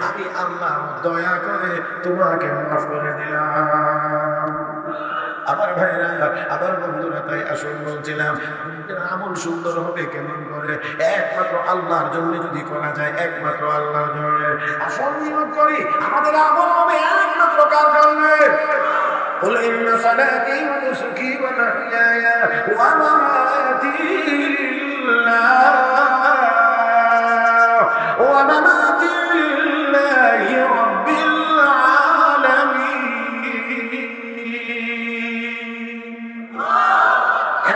আমি আল্লাহ দয়া করে তোমাকে মাফ করে দিলাম। আমার ভাইরা, আমার বন্ধুরা, তাই আসল বলছিলাম আমল সুন্দর হবে কেমন করে? একমাত্র আল্লাহর জন্য যদি করা যায়, একমাত্র আল্লাহর জন্য। আসল নিয়ত করি আমাদের আমল হবে একমাত্র কার জন্য? قل إن صلاتي ونسكي ومحياي ومماتي لله رب العالمين।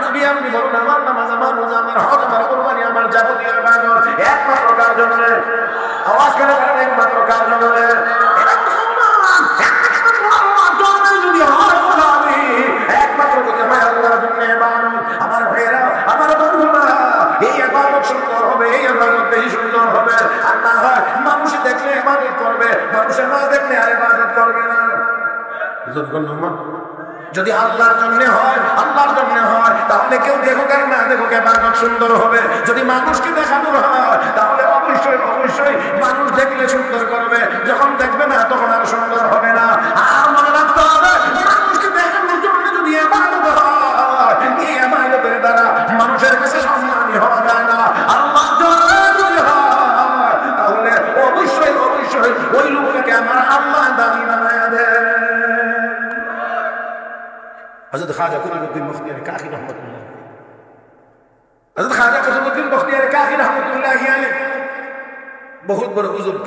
নবী আপনি বলুন আমার নামাজ, আমার রোজা, আমার হজ, আমার কুরবানি, আমার যাবতীয় ইবাদত একমাত্র কার জন্য? আওয়াজ করে বলেন একমাত্র কার জন্য? একমাত্র যদি আমার আল্লাহর জন্য মানুষের না দেখলে আর ইবাদত করবে না। যদি আল্লাহর জন্য হয়, আল্লাহর জন্য হয়, তাহলে কেউ দেখুক আর না দেখুক ইবাদত সুন্দর হবে। যদি মানুষকে দেখানোর হয়, তাহলে অবশ্যই অবশ্যই মানুষ দেখলে সুন্দর করবে, যখন দেখবে না তখন আর সুন্দর হবে না। আর মনে রাখতে হবে, মানুষকে দেখানোর জন্য যদি ইবাদত হয়, এই ইবাদতের দ্বারা মানুষের কাছে সম্মানী হওয়া যায় না। আল্লাহর জন্য যদি হয়, তাহলে অবশ্যই অবশ্যই ওই লোকটাকে আমার আল্লাহ দাবি বানায় দেয়। হযরত খাজা কুতুবউদ্দিন বখতিয়ারি কাকি রহমাতুল্লাহ, হযরত খাজা কুতুবউদ্দিন বখতিয়ারি কাকি রহমাতুল্লাহ আলাইহি বহুত বড় বুজুর্গ।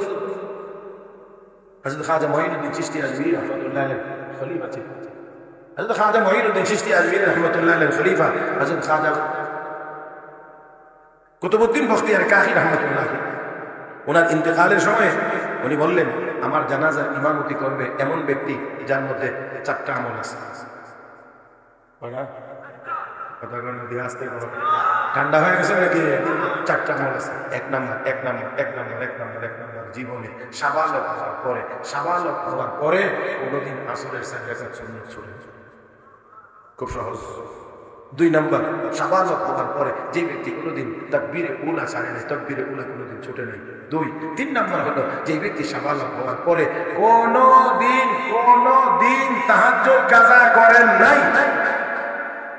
হযরত খাজা মঈনুদ্দিন চিশতি আজমিরি রহমাতুল্লাহ আলাইহি খলিফা ছিলেন। হযরত খাজা মঈনুদ্দিন চিশতি আজমিরি রহমাতুল্লাহ আলাইহি খলিফা হযরত খাজা কুতুবউদ্দিন বখতিয়ারি কাকি রহমাতুল্লাহ। ওনার ইন্তেকালের সময় উনি বললেন, আমার জানাজার ইমামতি করবে এমন ব্যক্তি যার মধ্যে 4টা আমল আছে। ঠান্ডা হয়ে গেছে নাকি? 4টা আমল আছে। 1 নম্বর জীবনে সাবালক হওয়ার পরে কোনদিন আসরের 4 রাকাত সুন্নাত ছুটে, খুব সহজ। 2 নম্বর, সাবালক হওয়ার পরে যে ব্যক্তি কোনদিন তাকবীরে উলা ছাড়ে নাই, তাকবীরে উলা কোনদিন ছুটে নাই। 3 নম্বর হলো যে ব্যক্তি সাবালক হওয়ার পরে কোনদিন তাহাজ্জুদ কাজা করেন নাই,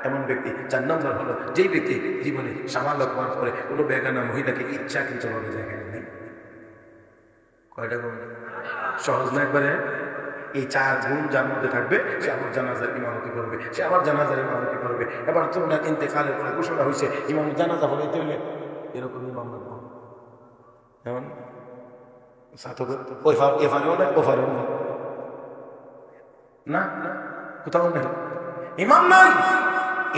এমন ব্যক্তি। 4 নম্বর হলো যেই ব্যক্তি জীবনে সাবালক হওয়ার পরে কোনো বেগানা মহিলাকে ইচ্ছাকৃতভাবে দেখেন নাই। কয়টা গুণ? সহজ না একবারে? এই 4 গুণ যার মধ্যে থাকবে, সে আমার জানাজার ইমামতি করবে, সে আমার জানাজার ইমামতি করবে। এবার তো ওনার ইন্তেকালের পরে ঘোষণা হয়েছে, ইমাম জানাজা হইতে হলে এরকম ইমাম এমন না, কোথাও নেই ইমাম নাই।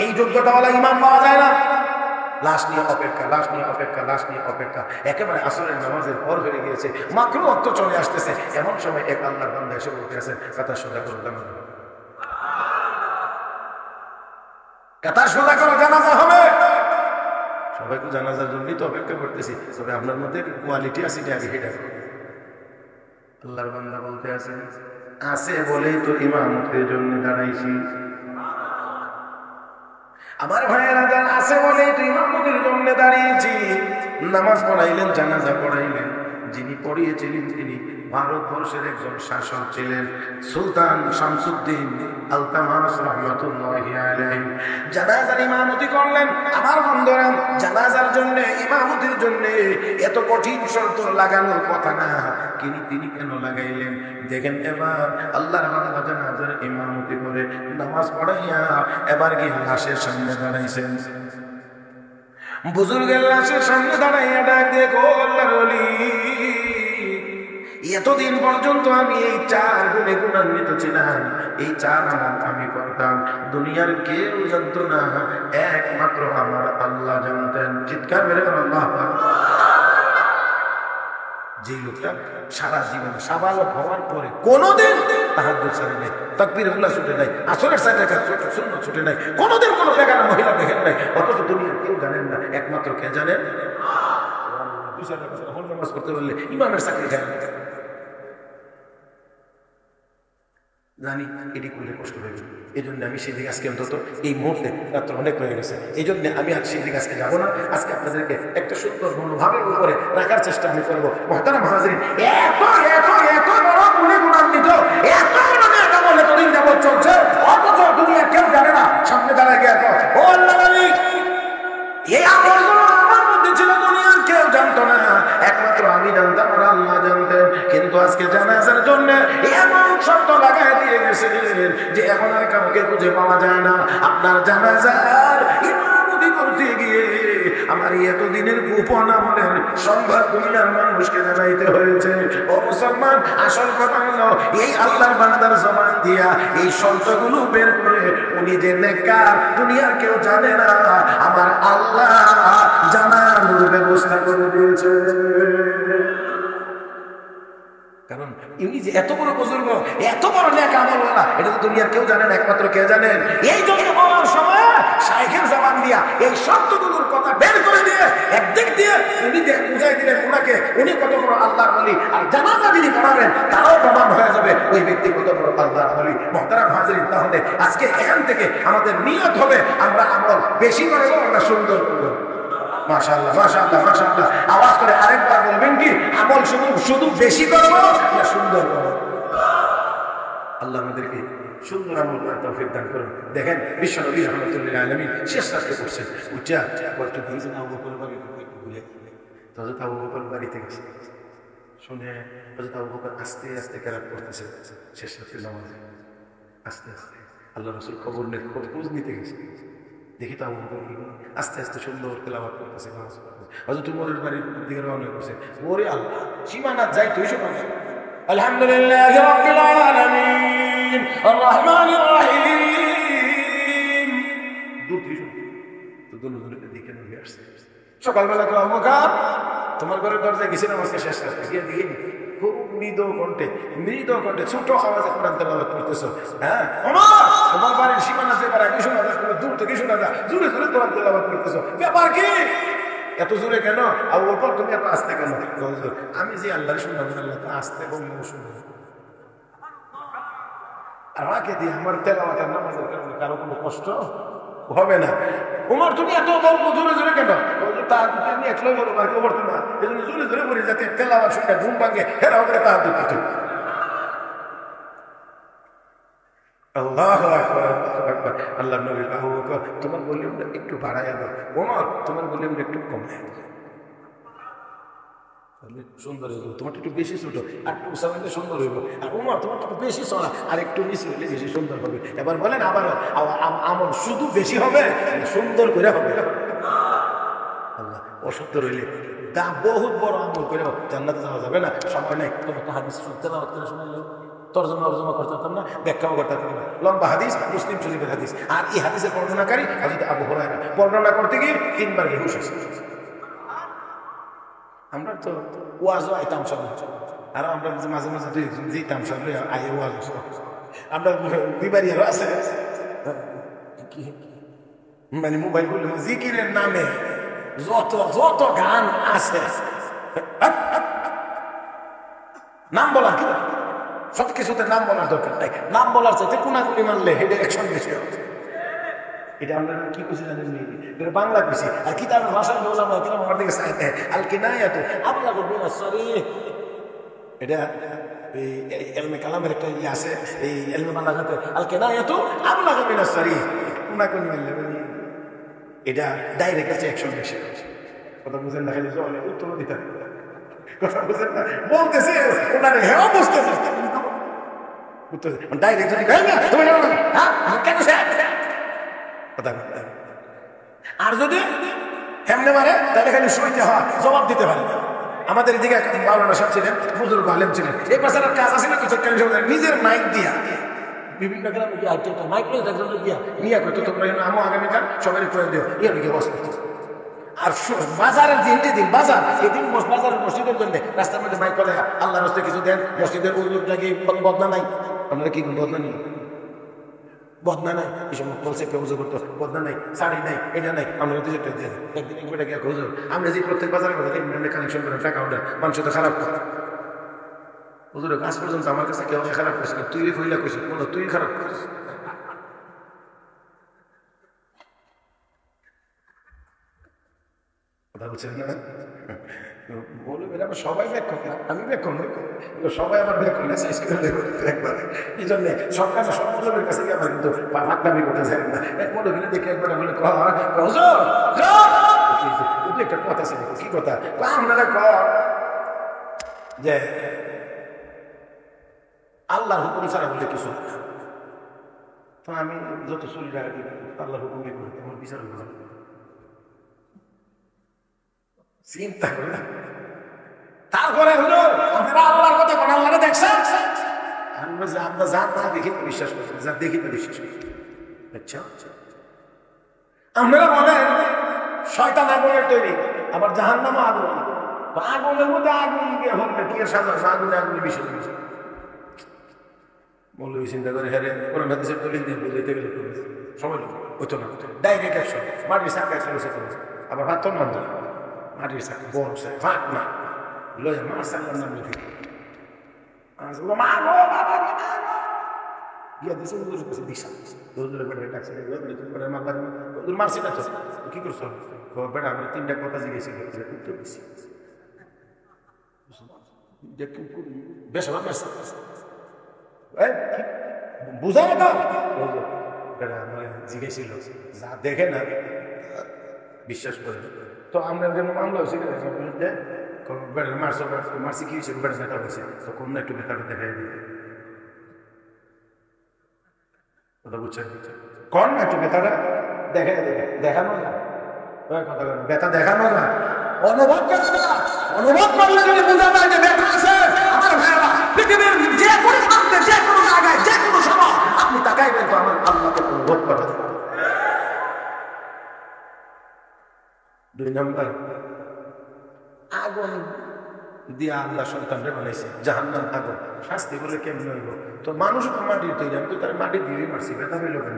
এই যোগ্যতাওয়ালা ইমাম পাওয়া যায় না। লাশ নিয়ে অপেক্ষা। একেবারে আসরের নামাজের পর হয়ে গিয়েছে, মাত্র অক্ত চলে আসতেছে। এমন সময় এক আল্লাহর বান্দা এসে বলতে আছেন, কাতার সোজা করো, জানাজা হবে। সবাই তো জানাজার জন্যই তো অপেক্ষা করতেছি, তবে আপনার মধ্যে কোয়ালিটি আছে আগে হেঁটে। আল্লাহর বান্দা বলতে আছেন, আছে বলেই তো ইমামতের জন্য দাঁড়াইছি। আমার ভাইয়েরা যারা আছে বলেই তো ইমামতের জন্য দাঁড়িয়েছি। নামাজ পড়াইলেন, জানাজা পড়াইলেন। যিনি পড়িয়েছিলেন তিনি ভারতবর্ষের একজন শাসক ছিলেন, সুলতান শামসুদ্দিন আলতামাস রহমাতুল্লাহি আলাইহি। জানাজার ইমামতি করলেন। আমার বন্ধুরা, জানাজার জন্য ইমামতির জন্য এত কঠিন শর্ত লাগানোর কথা না, তিনি কেন লাগাইলেন দেখেন। এবার আল্লাহর বান্দা জানাজার ইমামতি করে নামাজ পড়াইয়া এবার গিয়ে লাশের সামনে দাঁড়াইছেন। বুজুর্গের লাশের সামনে দাঁড়াইয়া ডাক দিয়ে, গো আল্লাহর ওলি, এতদিন পর্যন্ত আমি এই 4 গুণে গুণান্বিত ছিলাম, এই 4 আমল আমি করতাম, দুনিয়ার কেউ জানতো না, একমাত্র আমার আল্লাহ জানতেন। চিৎকার মেরে আল্লাহ। যে লোকটা সারা জীবন সাবালক হওয়ার পরে কোনোদিন তাহাজ্জুদ ছাড়ে নাই, তাকবীরে উলা ছুটে নাই, আসরের 4 রাকাত সুন্নাত ছুটে নাই, কোনোদিন কোনো বেগানা মহিলা দেখেন নাই, অথচ দুনিয়ার কেউ জানেন না, একমাত্র কে জানেন? নামাজ পড়তে বললে ইমামের চাকরি খায় জানি, এটি করলে কষ্ট হয়ে যাবে। এই জন্য আমি সেদিকে আজকে অন্তত এই মুহূর্তে রাত্র অনেক হয়ে গেছে, এই জন্য আমি আজ সেদিকে আজকে যাবো না। আজকে আপনাদেরকে একটা সুন্দর মনোভাবের উপরে রাখার চেষ্টা আমি করবো। মহতারাম হাজিরিন, এত বড় গুণে গুণান্বিত, এত বড় নেতা বলে এতদিন যাবত চলছে, অথচ দুনিয়া কেউ জানে না। সামনে দাঁড়ায় গিয়ে ও আল্লাহ আলী, এই আমলগুলো আমার মধ্যে ছিল, দুনিয়ার কেউ জানতো না, একমাত্র আমি জানতাম আর আল্লাহ জানতেন। কিন্তু আজকে জানাজার জন্য এমন শর্ত লাগাই দিয়ে গেছেন যে এখন আর কাউকে খুঁজে পাওয়া যায় না। আপনার জানাজার ইমামতি করতে গিয়ে আমার এতদিনের গোপন আমলের সংবাদ দুনিয়ার মানুষকে জানাইতে হয়েছে। ও মুসলমান, আসল কথা হলো এই আল্লাহর বান্দার জবান দিয়া এই শর্তগুলো বের করে উনি যে নেককার দুনিয়ার কেউ জানে না, আমার আল্লাহ জানানোর ব্যবস্থা করে দিয়েছে। কারণ ইনি যে এত বড় বুজুর্গ, এত বড় নেক আমলওয়ালা, এটা তো দুনিয়ার কেউ জানেন, একমাত্র কে জানেন। এই জন্য বলার সময় শাইখের জবান দিয়া এই শব্দগুলোর কথা বের করে দিয়ে একদিক দিয়ে উনি বুঝাই দিলেন ওনাকে, উনি কত বড় আল্লাহর ওলি, আর জানাজা যিনি পড়াবেন তারাও প্রমাণ হয়ে যাবে ওই ব্যক্তি কত বড় আল্লাহর ওলি। মুহতারাম হাজিরিন, তাহলে আজকে এখান থেকে আমাদের নিয়ত হবে আমরা আমল বেশি করব, আমরা সুন্দর করব। মাশাআল্লাহ মাশাআল্লাহ মাশাআল্লাহ। আওয়াজ করে আরেকবার বলবেন কি, আমল শুধু বেশি করব না সুন্দর করব? আল্লাহ আমাদেরকে সুন্দর আমল করার তৌফিক দান করুন। দেখেন বিশ্ব নবী রাহমাতুল্লাহ আলামিন শেষ রাতে করছেন, উঠা বলতে দিয়েছেন আবু বকর বাড়ি ঘুরে, হযরত আবু বকর বাড়িতে গেছে, শুনে হযরত আবু বকর আস্তে আস্তে কেরাত করতেছে শেষ রাতে নামাজে, আস্তে আস্তে। আল্লাহ রাসূল খোঁজ নিতে গেছে, দেখি তো আবু বকর আস্তে আস্তে সুন্দর তেলাওয়াত করতেছে, নামাজ পড়তেছে। হযরত উমরের বাড়ির দিকে রওনা করছে, ওরে আল্লাহ সীমানা যাই তুই শোনা, আলহামদুলিল্লাহি রাব্বিল আলামিন আর রহমানির রহিম, দূর থেকে শুনতে তো দুজনের দিকে নিয়ে আসছে। সকালবেলা তো আমকার তোমার ঘরের দরজায় গেছি নামাজকে শেষ রাতে গিয়ে দেখি খুব মৃদু কণ্ঠে ছোট আওয়াজে কোরআন তেলাওয়াত করতেছো। হ্যাঁ তোমার বাড়ির সীমানা যে পারে আগে শোনা যায়, দূর থেকে শোনা যায়, জোরে জোরে কোরআন তেলাওয়াত করতেছো, ব্যাপার কি এত জোরে কেন? আবু বকর তুমি এত আস্তে কেন? আমি যে আল্লাহর শুনলাম, আল্লাহ তো আস্তে বললেও শুনবো, আমাকে দিয়ে আমার তেলাওয়াতের নামাজের কারণে কারো কোনো কষ্ট হবে না। ওমর তুমি এত বলবো জোরে জোরে কেন? তার আমি একলাই বলবো আর কেউ বলতো না, এই জন্য জোরে জোরে বলি যাতে তেলাওয়াত শুনে ঘুম ভাঙে, হেরা ওপরে তাহার দিতে। আল্লাহু আকবার আকবার। আল্লাহর নবী আবু বকর তোমার ভলিউমটা একটু বাড়ায়া দাও, ওমর তোমার ভলিউমটা একটু কমায়া দাও, সুন্দর হইব। তোমার একটু বেশি ছোট আর একটু উঁচা হইলে সুন্দর হইব, আর ওমর তোমার একটু বেশি চড়া আর একটু নিচু হইলে বেশি সুন্দর হবে। এবার বলেন আবার আমল শুধু বেশি হবে সুন্দর করে হবে? আল্লাহ অসুন্দর হইলে তা বহুত বড় আমল করে জান্নাতে যাওয়া যাবে না, সময় নেই। তোমাকে হাদিস তেলাওয়াত করে শোনাইলো, তরজমা করতে পারতাম না, ব্যাখ্যাও করতে পারতাম না, লম্বা হাদিস, মুসলিম শরীফের হাদিস। আর এই হাদিসের বর্ণনাকারী হযরত আবু হুরায়রা, বর্ণনা করতে গিয়ে 3 বার বেহুশ হয়েছে। আমরা তো ওয়াজও আইতাম সব, আর আমরা মাঝে মাঝে দিতাম সব আয়ে ওয়াজ, আমরা বিবারিয়ারও আছে মানে মোবাইল বললে জিকিরের নামে যত গান আছে, নাম বলা কি সব কিছুতে নাম বলার দরকার নাই, নাম বলার চাইতে কোনাকুনি মারলে এটা একশন বেশি হবে। এটা আমরা কি কইছি জানেন, এটা বাংলা কইছি, আর কিতাবের ভাষায় বললাম কিতাব আমার দিকে চাইতে আল কিনায়াতু আবলাগু মিনাস সরিহ, এটা এই ইলমে কালামের একটা ইয়ে আছে, এই ইলমে বালাগাতে আল কিনায়াতু আবলাগু মিনাস সরিহ, কোনাকুনি মারলে এটা ডাইরেক্ট আছে একশন বেশি। কথা বুঝেন না, খালি জলে উত্তর দিতে কথা বুঝেন না, বলতেছে ওনারে হেও বুঝতে উত্তর ডাইরেক্ট যদি কই না তুমি হ্যাঁ কেন সে কথা। আর যদি হেমনে মারে তাহলে খালি শুইতে হয়, জবাব দিতে পারে। আমাদের এদিকে মাওলানা সাহেব ছিলেন, বুজুর্গ আলেম ছিলেন, এই পাশার কাজ আছে না কিছু নিজের মাইক দিয়া বিভিন্ন গ্রামে গিয়ে মাইক নিয়ে করতো, তোমরা আমো আগামীকাল সবাই করে দিও ইয়ে গিয়ে বস করতো। আর বাজারের দিন বাজার এই দিন বাজারের মসজিদের জন্য রাস্তার মধ্যে মাইক করে আল্লাহ রাস্তায় কিছু দেন, মসজিদের উদ্যোগ নাকি বদনা নাই। আপনারা কি বদনা নেই? বদনা নাই, এই সময় বলছে কেউ করতো বদনা নাই, শাড়ি নাই, এটা নাই, আমরা তো যেটা দেন একদিন একবার গিয়ে খুঁজো। আমরা যে প্রত্যেক বাজারের মধ্যে কানেকশন করেন টাকা ওটা মানুষ তো খারাপ করে হুজুর, আজ পর্যন্ত আমার কাছে কেউ খারাপ করছে না, তুই কইলা কইছিস তুই খারাপ করিস। কথা বলছেন না, বলবে আমার সবাই ব্যাখ্যা না, আমি ব্যাখ্যা নই, সবাই আমার ব্যাখ্যা একবার। এই জন্য সরকার সব মৌলবীর কাছে গিয়ে আমার কিন্তু পাকনামি করতে চাই না। এক মৌলবীরা দেখে একবার বলে একটা কথা ছিল, কি কথা আপনারা যে আল্লাহর হুকুম ছাড়া বলে কিছু, তো আমি যত চুরি রাখি আল্লাহর হুকুমই করি, আমার বিচার চিন্তা করে। তারপরে হলো আপনারা আল্লাহর কথা কোন আল্লাহরে দেখছেন? আমরা যা না দেখি তো বিশ্বাস করছি, যা দেখি তো বিশ্বাস করি। আচ্ছা আপনারা বলেন শয়তান আগুনের তৈরি, আবার জাহান্নামও আগুন, আগুনের মধ্যে আগুন গিয়ে হবে কি সাজা, আগুনে বিষয় মৌলবী চিন্তা করে হ্যাঁ কোরআন হাদিসের দলিল দিয়ে বুঝাইতে গেলে সময় হইতো না, ডাইরেক্ট অ্যাকশন, মাটির সাকা অ্যাকশন, আবার ভাত তো না মাটির সাকা বড় ফাঁক না লয়ে মাছ আল্লাহর নাম লিখে মা গো বাবা গিয়া দিছে হুজুর কাছে দিশা হুজুরের বেটা ডাকছে তুমি বেটা মারলা হুজুর মারছি না তো কি করছো বেটা আমি তিনটা কথা জিজ্ঞেস উত্তর দিছি বেশ আমার মারছে বুঝাই না বেটা আমার জিজ্ঞেসিল যা দেখে না বিশ্বাস করে তো আমরা যেন মামলা হয়েছে বিরুদ্ধে বেটার মারছি কি হয়েছে বেটা ব্যথা হয়েছে তো কোন একটু ব্যথাটা দেখাই দিতে কথা বুঝছেন কোন না একটু ব্যথাটা দেখানো না কথা ব্যথা দেখানো না অনুভব করতে না অনুভব করলে যদি বোঝা যায় যে ব্যথা আছে আমার ভাইরা পৃথিবীর যে কোনো প্রান্তে যে কোনো জায়গায় যে কোনো সময় আপনি তাকাইবেন তো আমার আল্লাহকে অনুভব করতে দুই নম্বর আগুন দিয়া আল্লাহ সন্তানরে বানাইছে জাহান্নাম আগুন শাস্তি বলে কেমন হইব তো মানুষ তো মাটির তৈরি আমি তো তার মাটি দিয়ে মারছি ব্যথা পেল কেন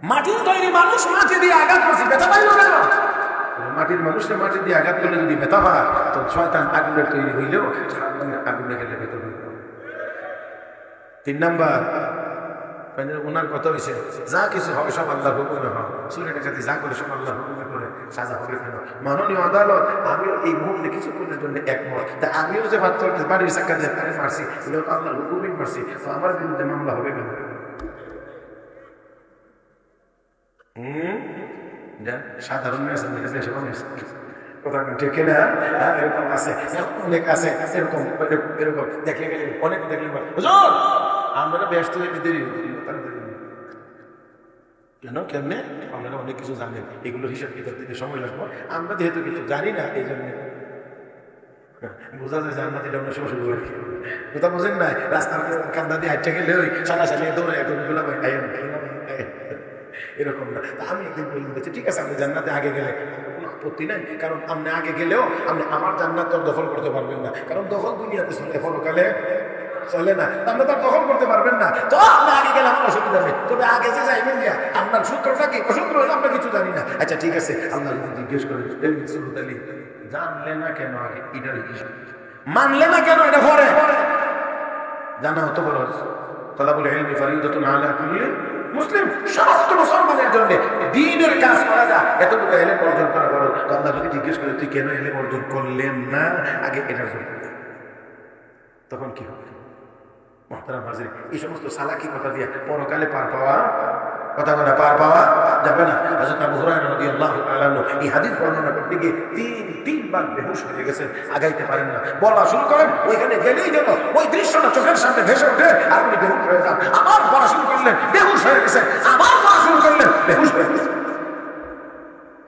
মাটির তৈরি মানুষ মাটি দিয়ে আঘাত করছি ব্যথা পাইল কেন মাটির মানুষকে মাটি দিয়ে আঘাত করলে যদি ব্যথা পায় তো শয়তান আগুনের তৈরি হইলেও আগুনে গেলে ব্যথা হইল তিন নাম্বার ওনার কথা হয়েছে যা কিছু হবে সব আল্লাহ হুকুমে হয় চুরি ডাকাতি যা করে সব আল্লাহ হুকুমে করে সাজা হবে কেন মাননীয় আদালত আমিও এই মুহূর্তে কিছুক্ষণের জন্য একমত তা আমিও যে বাড়ির চাক্কা দিয়ে তারে মারছি আল্লাহ হুকুমই মারছি তো আমার বিরুদ্ধে মামলা হবে কেন সাধারণ কথা ঠিক না এরকম আছে অনেক আছে এরকম এরকম দেখলে গেলে অনেক দেখলে আমরা ব্যস্ত হয়ে কেন কেমনে আপনারা অনেক কিছু জানেন এগুলো হিসাব কিতাব দিতে সময় লাগবে আমরা যেহেতু কিছু জানি না এই জন্য বোঝা যায় জান্নাত এটা আমরা শুরু করি কথা বোঝেন না রাস্তার কান্দা দিয়ে হাইটে গেলে ওই সাদা সালিয়ে দৌড়ে এখন গুলা এরকম না আমি একদিন বলছি ঠিক আছে আপনি জান্নাতে আগে গেলে কোনো আপত্তি নাই কারণ আপনি আগে গেলেও আপনি আমার জান্নাত তো দখল করতে পারবেন না কারণ দখল দুনিয়াতে চলে পরকালে চলে না আপনি তো দখল করতে পারবেন না তো আপনি আগে গেলে আমার অসুবিধা নেই তবে আগে যে যাইবেন দিয়া আপনার সূত্রটা কি অসূত্র হলে আমরা কিছু জানি না আচ্ছা ঠিক আছে আপনার যদি জিজ্ঞেস করেন জানলে না কেন আগে এটার মানলে না কেন এটা পরে জানা হতো বড় তালাবুল ইলমি ফরিদাতুন আলা কুল্লি মুসলিম সমস্ত মুসলমানের জন্য দ্বীনের কাজ করা যায় এতটুকু ইলম অর্জন করা বড় তো আল্লাহ যদি জিজ্ঞেস করে তুই কেন ইলম অর্জন করলেন না আগে এটার জন্য তখন কি হবে মুহতারাম হাজির এই সমস্ত সালাকি কথা দিয়ে পরকালে পার পাওয়া কথা বলা পার পাওয়া যাবে না হযরত আবু হুরায়রা রাদিয়াল্লাহু তাআলা এই হাদিস বর্ণনা করতে গিয়ে তিনবার বেহুশ হয়ে গেছেন আগাইতে পারেন না বলা শুরু করেন ওইখানে গেলেই যেন ওই দৃশ্যটা চোখের সামনে ভেসে ওঠে আর উনি বেহুশ হয়ে যান আবার বলা শুরু করলেন বেহুশ হয়ে গেছেন আবার বলা শুরু করলেন বেহুশ হয়ে গেছেন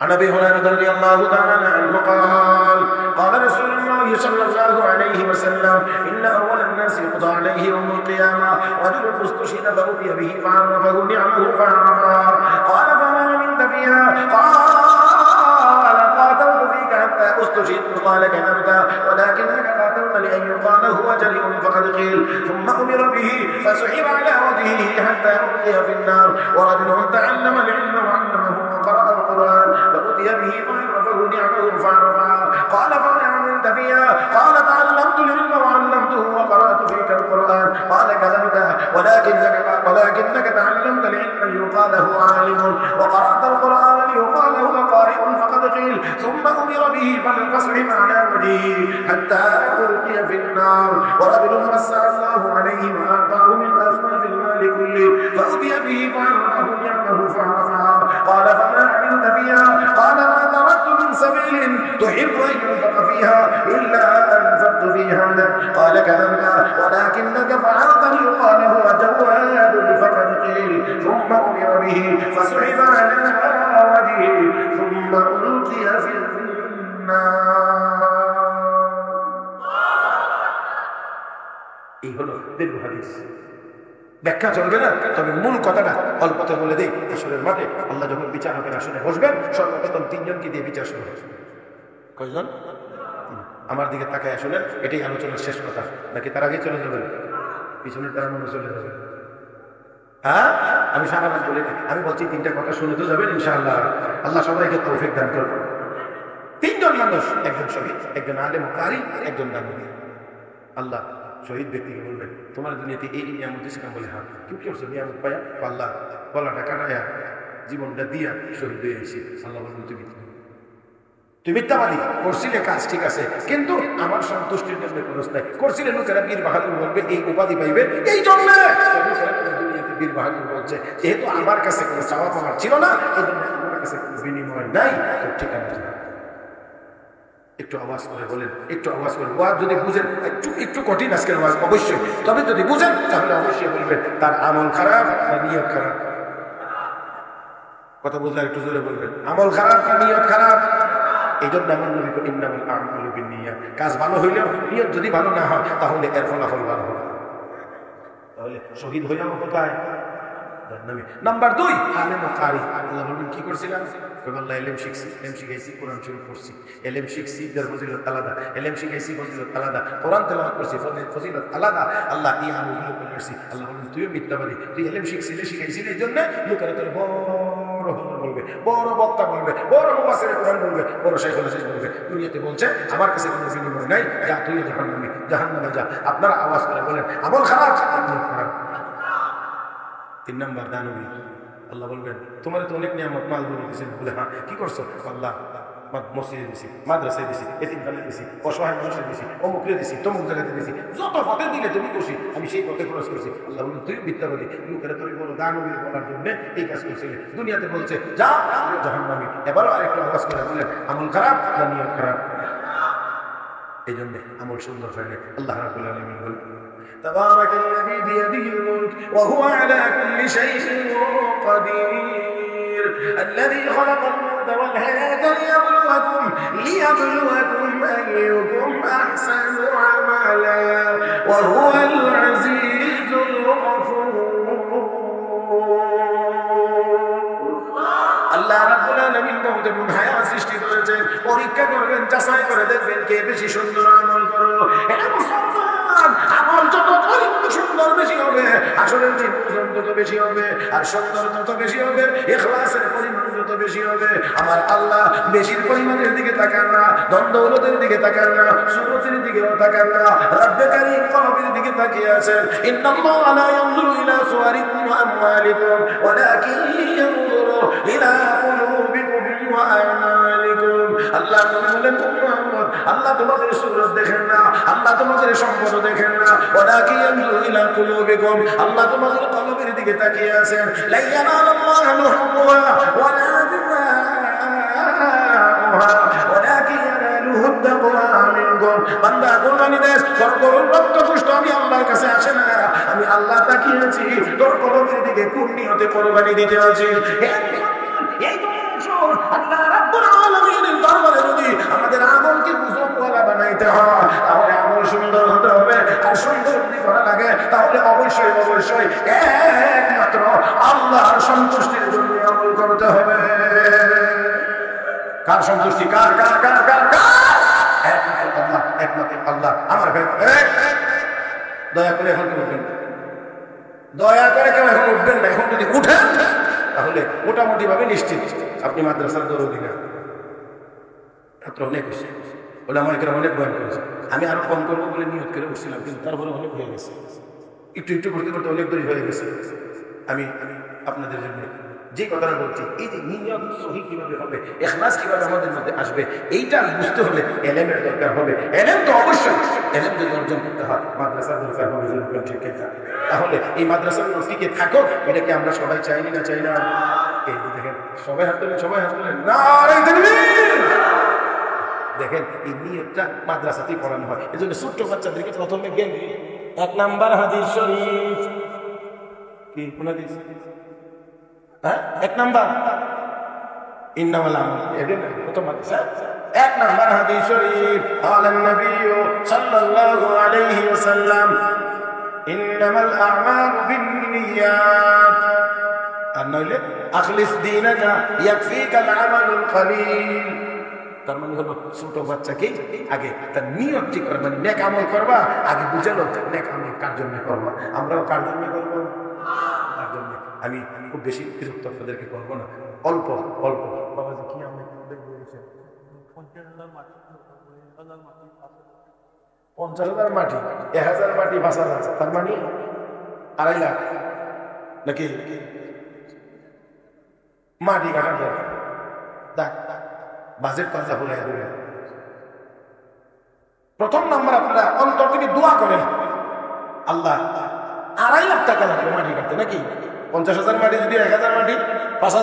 عن ابي هريره رضي الله تعالى عنه قال قال رسول الله صلى الله عليه وسلم ان اول الناس يقضى عليه يوم القيامه رجل استشهد فأتي به فعرفه نعمه فعرفها قال فما منت فيها قال قاتلت فيك حتى استشهدت قال كذبت ولكنك قاتلت لان يقال هو جريء فقد قيل ثم امر به فسحب على وجهه حتى القي في النار ورجل تعلم العلم وعلمه وقرأ القرآن فأتي به فعرفه نعمه فعرفها قال فما عملت فيها قال تعلمت العلم وعلمته وقرأت فيك القرآن قال كذبت ولكنك تعلمت العلم ليقال هو عالم وقرأت القرآن ليقال هو قارئ فقد قيل ثم أمر به فلتصحب على وجهه حتى ألقي في النار ورجل وسع الله عليه وأعطاه من أسباب المال كله فأتي به فعرفه نعمه فعرفها قال فما عملت فيها قال ما تركت من سبيل تحب أن ينفق فيها إلا أنفقت فيها قال كذبت ولكنك فعلت ليقال هو جواد فقد قيل ثم أمر به فسحب على وجهه ثم ألقي في النار এই হলো দীর্ঘ হাদিস ব্যাখ্যা চলবে না তবে মূল কথাটা অল্পতে বলে দেই আসরের মাঠে আল্লাহ যখন বিচারকের আসনে বসবেন সর্বপ্রথম তিনজনকে দিয়ে বিচার শুরু হবে কয়জন আমার দিকে তাকায় আসলে এটাই আলোচনার শেষ কথা নাকি তার আগে চলে যাবেন পিছনের তার মনে চলে যাবে হ্যাঁ আমি সারা রাত বলি আমি বলছি তিনটা কথা শুনে তো যাবেন ইনশাআল্লাহ আল্লাহ সবাইকে তৌফিক দান করবেন তিনজন মানুষ, একজন শহীদ, একজন আলেম কারি, একজন দানবী। আল্লাহ শহীদ ব্যক্তিকে বলবেন তোমার দুনিয়াতে এই নিয়ামত দিয়েছিলাম, বলে হ্যাঁ। কি করছো নিয়ামত পাইয়া? আল্লাহ গলাটা কাটাইয়া জীবনটা দিয়া শহীদ হয়ে এসেছি। আল্লাহ বলবেন তুমি মিথ্যাবাদী, করছিলে কাজ ঠিক আছে, কিন্তু আমার সন্তুষ্টির জন্য খরচ নাই। করছিলে লোকেরা বীর বাহাদুর বলবে, এই উপাধি পাইবে, এই জন্য দুনিয়াতে বীর বাহাদুর বলছে। যেহেতু আমার কাছে কোনো চাওয়া পাওয়ার ছিল না, এই জন্য আমার কাছে কোনো বিনিময় নাই, ঠিক আছে। একটু আওয়াজ করে বলেন, একটু আওয়াজ করে। ওয়াজ যদি বুঝেন, একটু কঠিন আজকের ওয়াজ অবশ্যই, তবে যদি বুঝেন তাহলে অবশ্যই বলবেন তার আমল খারাপ না নিয়ত খারাপ। কথা বুঝলে একটু জোরে বলবেন, আমল খারাপ না নিয়ত খারাপ। এই জন্য আমার নবী ইন্নামাল আ'মালু বিন্নিয়াত, কাজ ভালো হইলেও নিয়ত যদি ভালো না হয় তাহলে এর ফলাফল ভালো হবে। তাহলে শহীদ হইলাম কোথায়? নাম্বার 2, আলেম ও কারি। আল্লাহ বলবেন কি করছিলাম? আল্লাহ এলেম শিখছি, এলেম শিখাইছি, কোরআন শরীফ পড়ছি। এলেম শিখছি, এর ফজিলত আলাদা। এলেম শিখাইছি, ফজিলত আলাদা। কোরআন তেলাওয়াত করছি, ফজিলত আলাদা। আল্লাহ এই আমলগুলো করে আসছি। আল্লাহ বলবেন তুইও মিথ্যাবাদী, তুই এলেম শিখছিলি, শিখাইছিলি, এই জন্য লোকেরা তোর বড় হুজুর বলবে, বড় বক্তা বলবে, বড় মুফাসসিরে কোরআন বলবে, বড় শাইখুল হাদিস বলবে। দুনিয়াতে বলছে আমার কাছে কোনো বিনিময় নাই, যা তুই জাহান্নামে, জাহান্নামে যা। আপনারা আওয়াজ করে বলেন আমল খারাপ, আমল খারাপ। 3 নাম্বার দানবী। আল্লাহ বলবেন তোমার তো অনেক নিয়ামত মাল গুলো দিয়েছেন, বলে হ্যাঁ। কি করছো? আল্লাহ মসজিদে দিছি, মাদ্রাসায় দিছি, এতিমখানায় দিছি, অসহায় মানুষের দিছি, অমুকরে দিছি, তমুক জায়গাতে দিছি, যত পথে দিলে তুমি খুশি, আমি সেই পথে খরচ করছি। আল্লাহ বলবেন তুই মিথ্যাবাদী, লোকেরা তুই বলো দানবী বলার জন্য এই কাজ করছিলে। দুনিয়াতে বলছে যা জাহান্নামী। এবারও আরেকটা আওয়াজ করে বলেন আমল খারাপ না নিয়ত খারাপ? এই জন্য আমল সুন্দর হয়নি। আল্লাহ রাব্বুল আলামিন বলেন تبارك الذي بيده الملك وهو على كل شيء قدير الذي خلق الموت والحياة ليبلوكم أيكم أحسن عملا وهو العزيز الغفور আল্লাহ রাব্বুল আলামিন বহুত হায়া সৃষ্টি করেছেন, পরীক্ষা করবেন, যাচাই করে দেখবেন কে বেশি সুন্দর আমল করো। এটা মুসলমান আমল যত সুন্দর বেশি হবে, আসলে ওজন তত বেশি হবে, আর সুন্দর তত বেশি হবে, ইখলাসের পরিমাণ যত বেশি হবে। আমার আল্লাহ বেশির পরিমাণের দিকে তাকান না, ধন দৌলতের দিকে তাকান না, সুরতের দিকেও তাকান না, রব্বে কারীম কলবের দিকে তাকিয়ে আছেন। ইন্নাল্লাহা লা ইয়ানজুরু ইলা সুওয়ারিকুম ওয়া আমওয়ালিকুম ওয়ালাকিন ইয়ানজুরু ইলা কুলুবিকুম ওয়া আমালিকুম। আল্লাহ বলেন মুহাম্মদ, আল্লাহ তোমাদের সুরত দেখেন না, আল্লাহ তোমাদের সম্পদ দেখেন না, ওয়ালাকিন ইয়ানজুরু ইলা কুলুবিকুম, আল্লাহ তোমাদের কলবের দিকে তাকিয়ে আছেন। লা ইয়ানালুল্লাহু লুহুমুহা ওয়ালা দিমাউহা ওয়ালাকিন ইয়ানালুহু তাকওয়া মিনকুম। বান্দা কুরবানি দেশ, তোর গরুর রক্ত গোশত আমি আল্লাহর কাছে আসে না, আমি আল্লাহ তাকিয়ে আছি তোর কলবের দিকে, কোন নিয়তে কুরবানি দিতে আছি। এই আল্লাহ রাব্বুল আলামিনের দরবারে যদি আমাদের আমলকে বুঝওয়ালা বানাইতে হয়, তাহলে আমল সুন্দর হতে হবে। আর সুন্দর যদি করা লাগে তাহলে অবশ্যই অবশ্যই একমাত্র আল্লাহর সন্তুষ্টির জন্য আমল করতে হবে। কার সন্তুষ্টি? কার কার কার কার কার? একমাত্র আল্লাহ, একমাত্র আল্লাহ। আমার ভাই দয়া করে এখন উঠবেন, দয়া করে কেউ এখন উঠবেন না। এখন যদি উঠেন তাহলে মোটামুটি ভাবে নিশ্চিত আপনি মাদ্রাসার দরদি না। ছাত্র অনেক হয়েছে, বলে আমার এখানে অনেক বয়ান করেছে, আমি আরো কম করবো বলে নিয়ত করে উঠছিলাম, কিন্তু তারপরে অনেক হয়ে গেছে, একটু একটু করতে করতে অনেক দেরি হয়ে গেছে। আমি আপনাদের জন্য যে কথাটা বলছি, এই যে নিয়ত সহি কিভাবে হবে, ইখলাস কিভাবে আমাদের মধ্যে আসবে, এইটা বুঝতে হলে এলেমের দরকার হবে। এলেম তো অবশ্যই, এলেম যদি অর্জন করতে হয় মাদ্রাসার দরকার হবে। ঠিক আছে, তাহলে এই মাদ্রাসার টিকে থাকো, এটাকে আমরা সবাই চাইনি না? চাই না? এই দেখেন সবাই হাত তোলেন, সবাই হাত তোলেন, নারে তাকবীর। দেখেন এই নিয়তটা মাদ্রাসাতেই পড়ানো হয়। এই জন্য ছোট্ট বাচ্চাদেরকে প্রথমে জ্ঞান 1 নাম্বার হাদিস শরীফ কি কোন হাদিস? 1 নাম্বার ইন্নামাল আমাল, এটা প্রথম হাদিস। 1 নাম্বার হাদিস শরীফ, قال النبي صلى الله عليه وسلم ইন্নামাল আ'মালু বিন্নিয়াত। আর নইলে আখলিস দীনাকা ইয়াকফিকাল আমালুল কলিল। তার মানে হলো ছোট বাচ্চাকে আগে তার নিয়ত ঠিক করবা, মানে নেক আমল করবা, আগে বুঝালো নেক আমল কার জন্য করবা। আমরাও কার জন্য করবো? তার জন্য। আমি খুব বেশি বিরক্ত আপনাদেরকে করবো না, অল্প অল্প। বাবাজি কি আমি 50,000 মাটি, 1,000 মাটি 5,000, তার মানে 2.5 লাখ নাকি মাটি কাটার দরকার। বাজেট কথা বলে প্রথম নাম্বার আপনারা অন্তর থেকে দোয়া করেন, আল্লাহ 2.5 লাখ টাকা লাগবে মাটি কাটতে নাকি? 50,000 মাটি যদি 1,000 মাটি 5,000